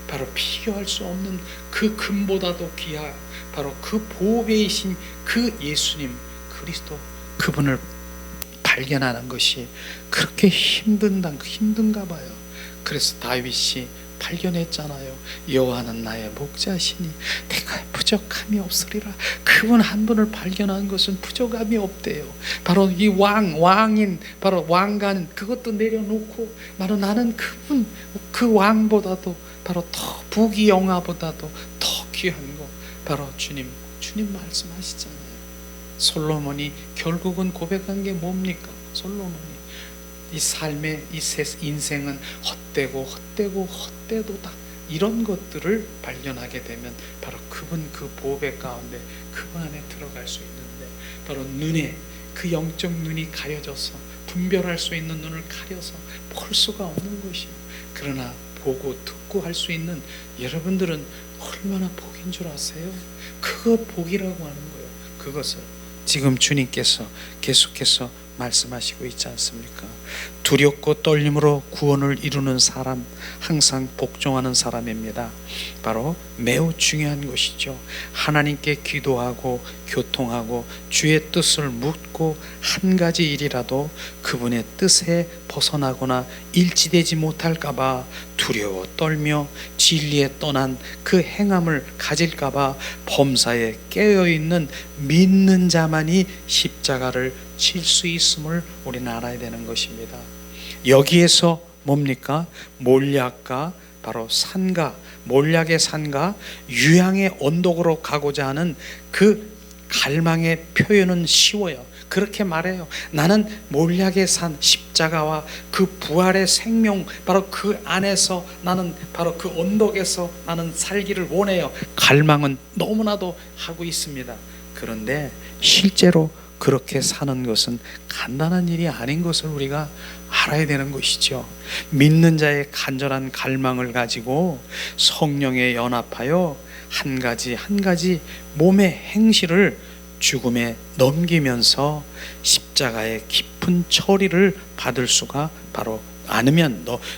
바로 비교할 수 없는 그 금보다도 귀한 바로 그 보배이신 그 예수님 그리스도, 그분을 발견하는 것이 그렇게 힘든가 봐요. 그래서 다윗이 발견했잖아요. 여호와는 나의 목자시니 내가 부족함이 없으리라. 그분 한 분을 발견한 것은 부족함이 없대요. 바로 이 왕인 바로 왕관 그것도 내려놓고 바로 나는 그분 그 왕보다도 바로 더 부귀영화보다도 더 귀한 거 바로 주님 말씀하시잖아요. 솔로몬이 결국은 고백한 게 뭡니까? 솔로몬이 이 삶의 이 인생은 헛되도다 이런 것들을 발견하게 되면 바로 그분 그 보배 가운데 그분 안에 들어갈 수 있는데, 바로 눈에 그 영적 눈이 가려져서 분별할 수 있는 눈을 가려서 볼 수가 없는 것이에요. 그러나 보고 듣고 할 수 있는 여러분들은 얼마나 복인 줄 아세요? 그거 복이라고 하는 거예요. 그것을 지금 주님께서 계속해서 말씀하시고 있지 않습니까? 두렵고 떨림으로 구원을 이루는 사람, 항상 복종하는 사람입니다. 바로 매우 중요한 것이죠. 하나님께 기도하고 교통하고 주의 뜻을 묻고 한 가지 일이라도 그분의 뜻에 벗어나거나 일치되지 못할까봐 두려워 떨며 진리에 떠난 그 행함을 가질까봐 범사에 깨어있는 믿는 자만이 십자가를 칠 수 있음을 우리는 알아야 되는 것입니다. 여기에서 뭡니까? 몰약과 바로 산과 몰약의 산과 유향의 언덕으로 가고자 하는 그 갈망의 표현은 쉬워요. 그렇게 말해요. 나는 몰약의 산 십자가와 그 부활의 생명, 바로 그 안에서 나는 바로 그 언덕에서 나는 살기를 원해요. 갈망은 너무나도 하고 있습니다. 그런데 실제로 그렇게 사는 것은 간단한 일이 아닌 것을 우리가 알아야 되는 것이죠. 믿는 자의 간절한 갈망을 가지고 성령에 연합하여 한 가지 한 가지 몸의 행실을 죽음에 넘기면서 십자가의 깊은 처리를 받을 수가 바로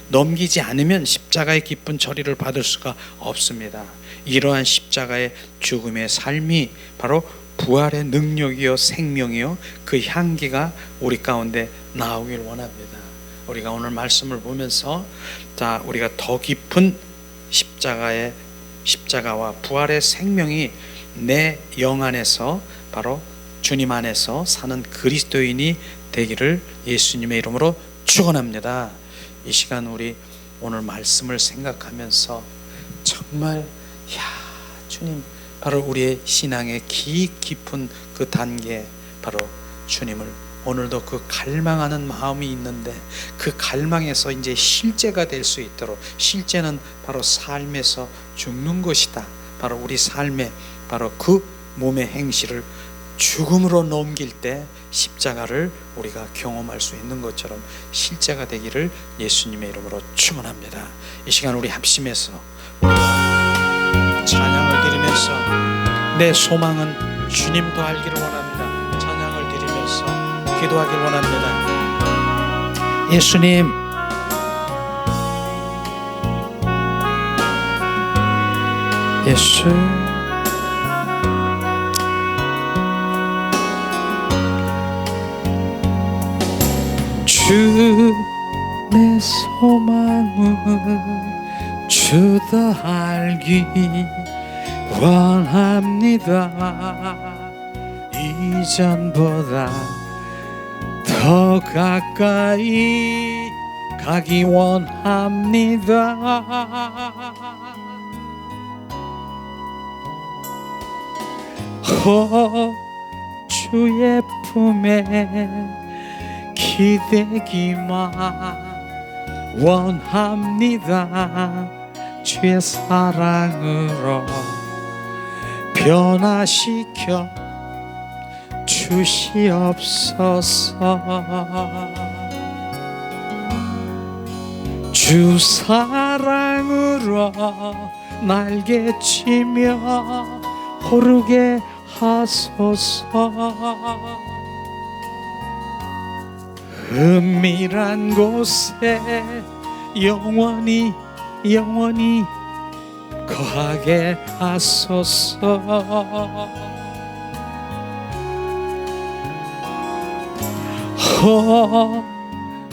넘기지 않으면 십자가의 깊은 처리를 받을 수가 없습니다. 이러한 십자가의 죽음의 삶이 바로 부활의 능력이요 생명이요 그 향기가 우리 가운데 나오길 원합니다. 우리가 오늘 말씀을 보면서 우리가 더 깊은 십자가와 부활의 생명이 내 영 안에서 바로 주님 안에서 사는 그리스도인이 되기를 예수님의 이름으로 축원합니다. 이 시간 우리 오늘 말씀을 생각하면서 정말 주님, 바로 우리의 신앙의 깊은 그 단계, 바로 주님을 오늘도 그 갈망하는 마음이 있는데 그 갈망에서 이제 실제가 될 수 있도록, 실제는 바로 삶에서 죽는 것이다. 바로 우리 삶에 바로 그 몸의 행실을 죽음으로 넘길 때 십자가를 우리가 경험할 수 있는 것처럼 실제가 되기를 예수님의 이름으로 축원합니다. 이 시간 우리 합심해서 찬양을 드리면서 내 소망은 주님도 알기를 원합니다. 찬양을 드리면서 기도하길 원합니다. 예수님, 예수, 주 내 소망은 주 더 알기 원합니다. 이전보다 더 가까이 가기 원합니다. 주의 품에 기대기만 원합니다. 주의 사랑으로 변화시켜 주시옵소서. 주 사랑으로 날개치며 오르게 하소서. 은밀한 곳에 영원히 거하게 하소서.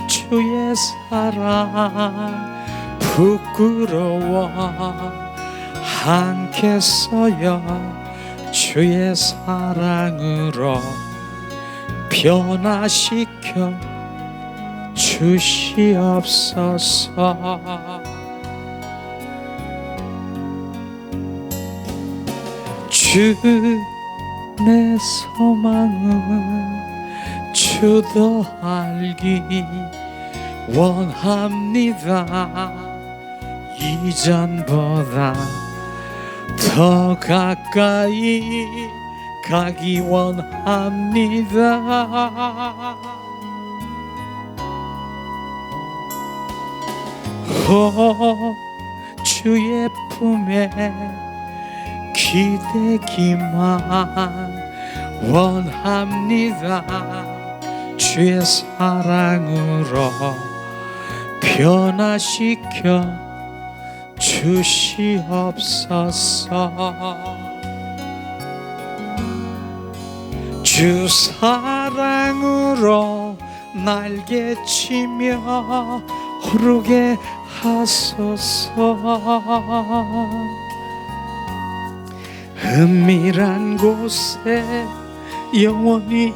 주의 사랑 부끄러워 않겠어요. 주의 사랑으로 변화시켜 주시옵소서. 주 내 소망은 주도 알기 원합니다. 이전보다 더 가까이 가기 원합니다. 주의 품에 기대기만 원합니다. 주의 사랑으로 변화시켜 주시옵소서. 주 사랑으로 날개치며 오르게 하소서. 은밀한 곳에 영원히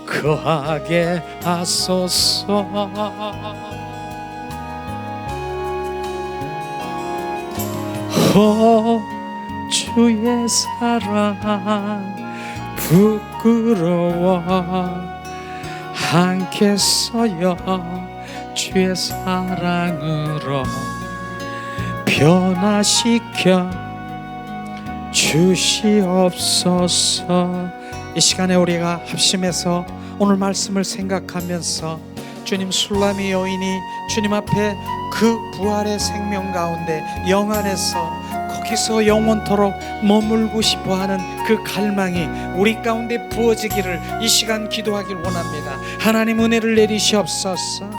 거하게 하소서. 오 주의 사랑 부끄러워 않겠어요. 주의 사랑으로 변화시켜 주시옵소서. 이 시간에 우리가 합심해서 오늘 말씀을 생각하면서 주님, 술람이 여인이 주님 앞에 그 부활의 생명 가운데 영 안에서 거기서 영원토록 머물고 싶어하는 그 갈망이 우리 가운데 부어지기를 이 시간 기도하길 원합니다. 하나님 은혜를 내리시옵소서.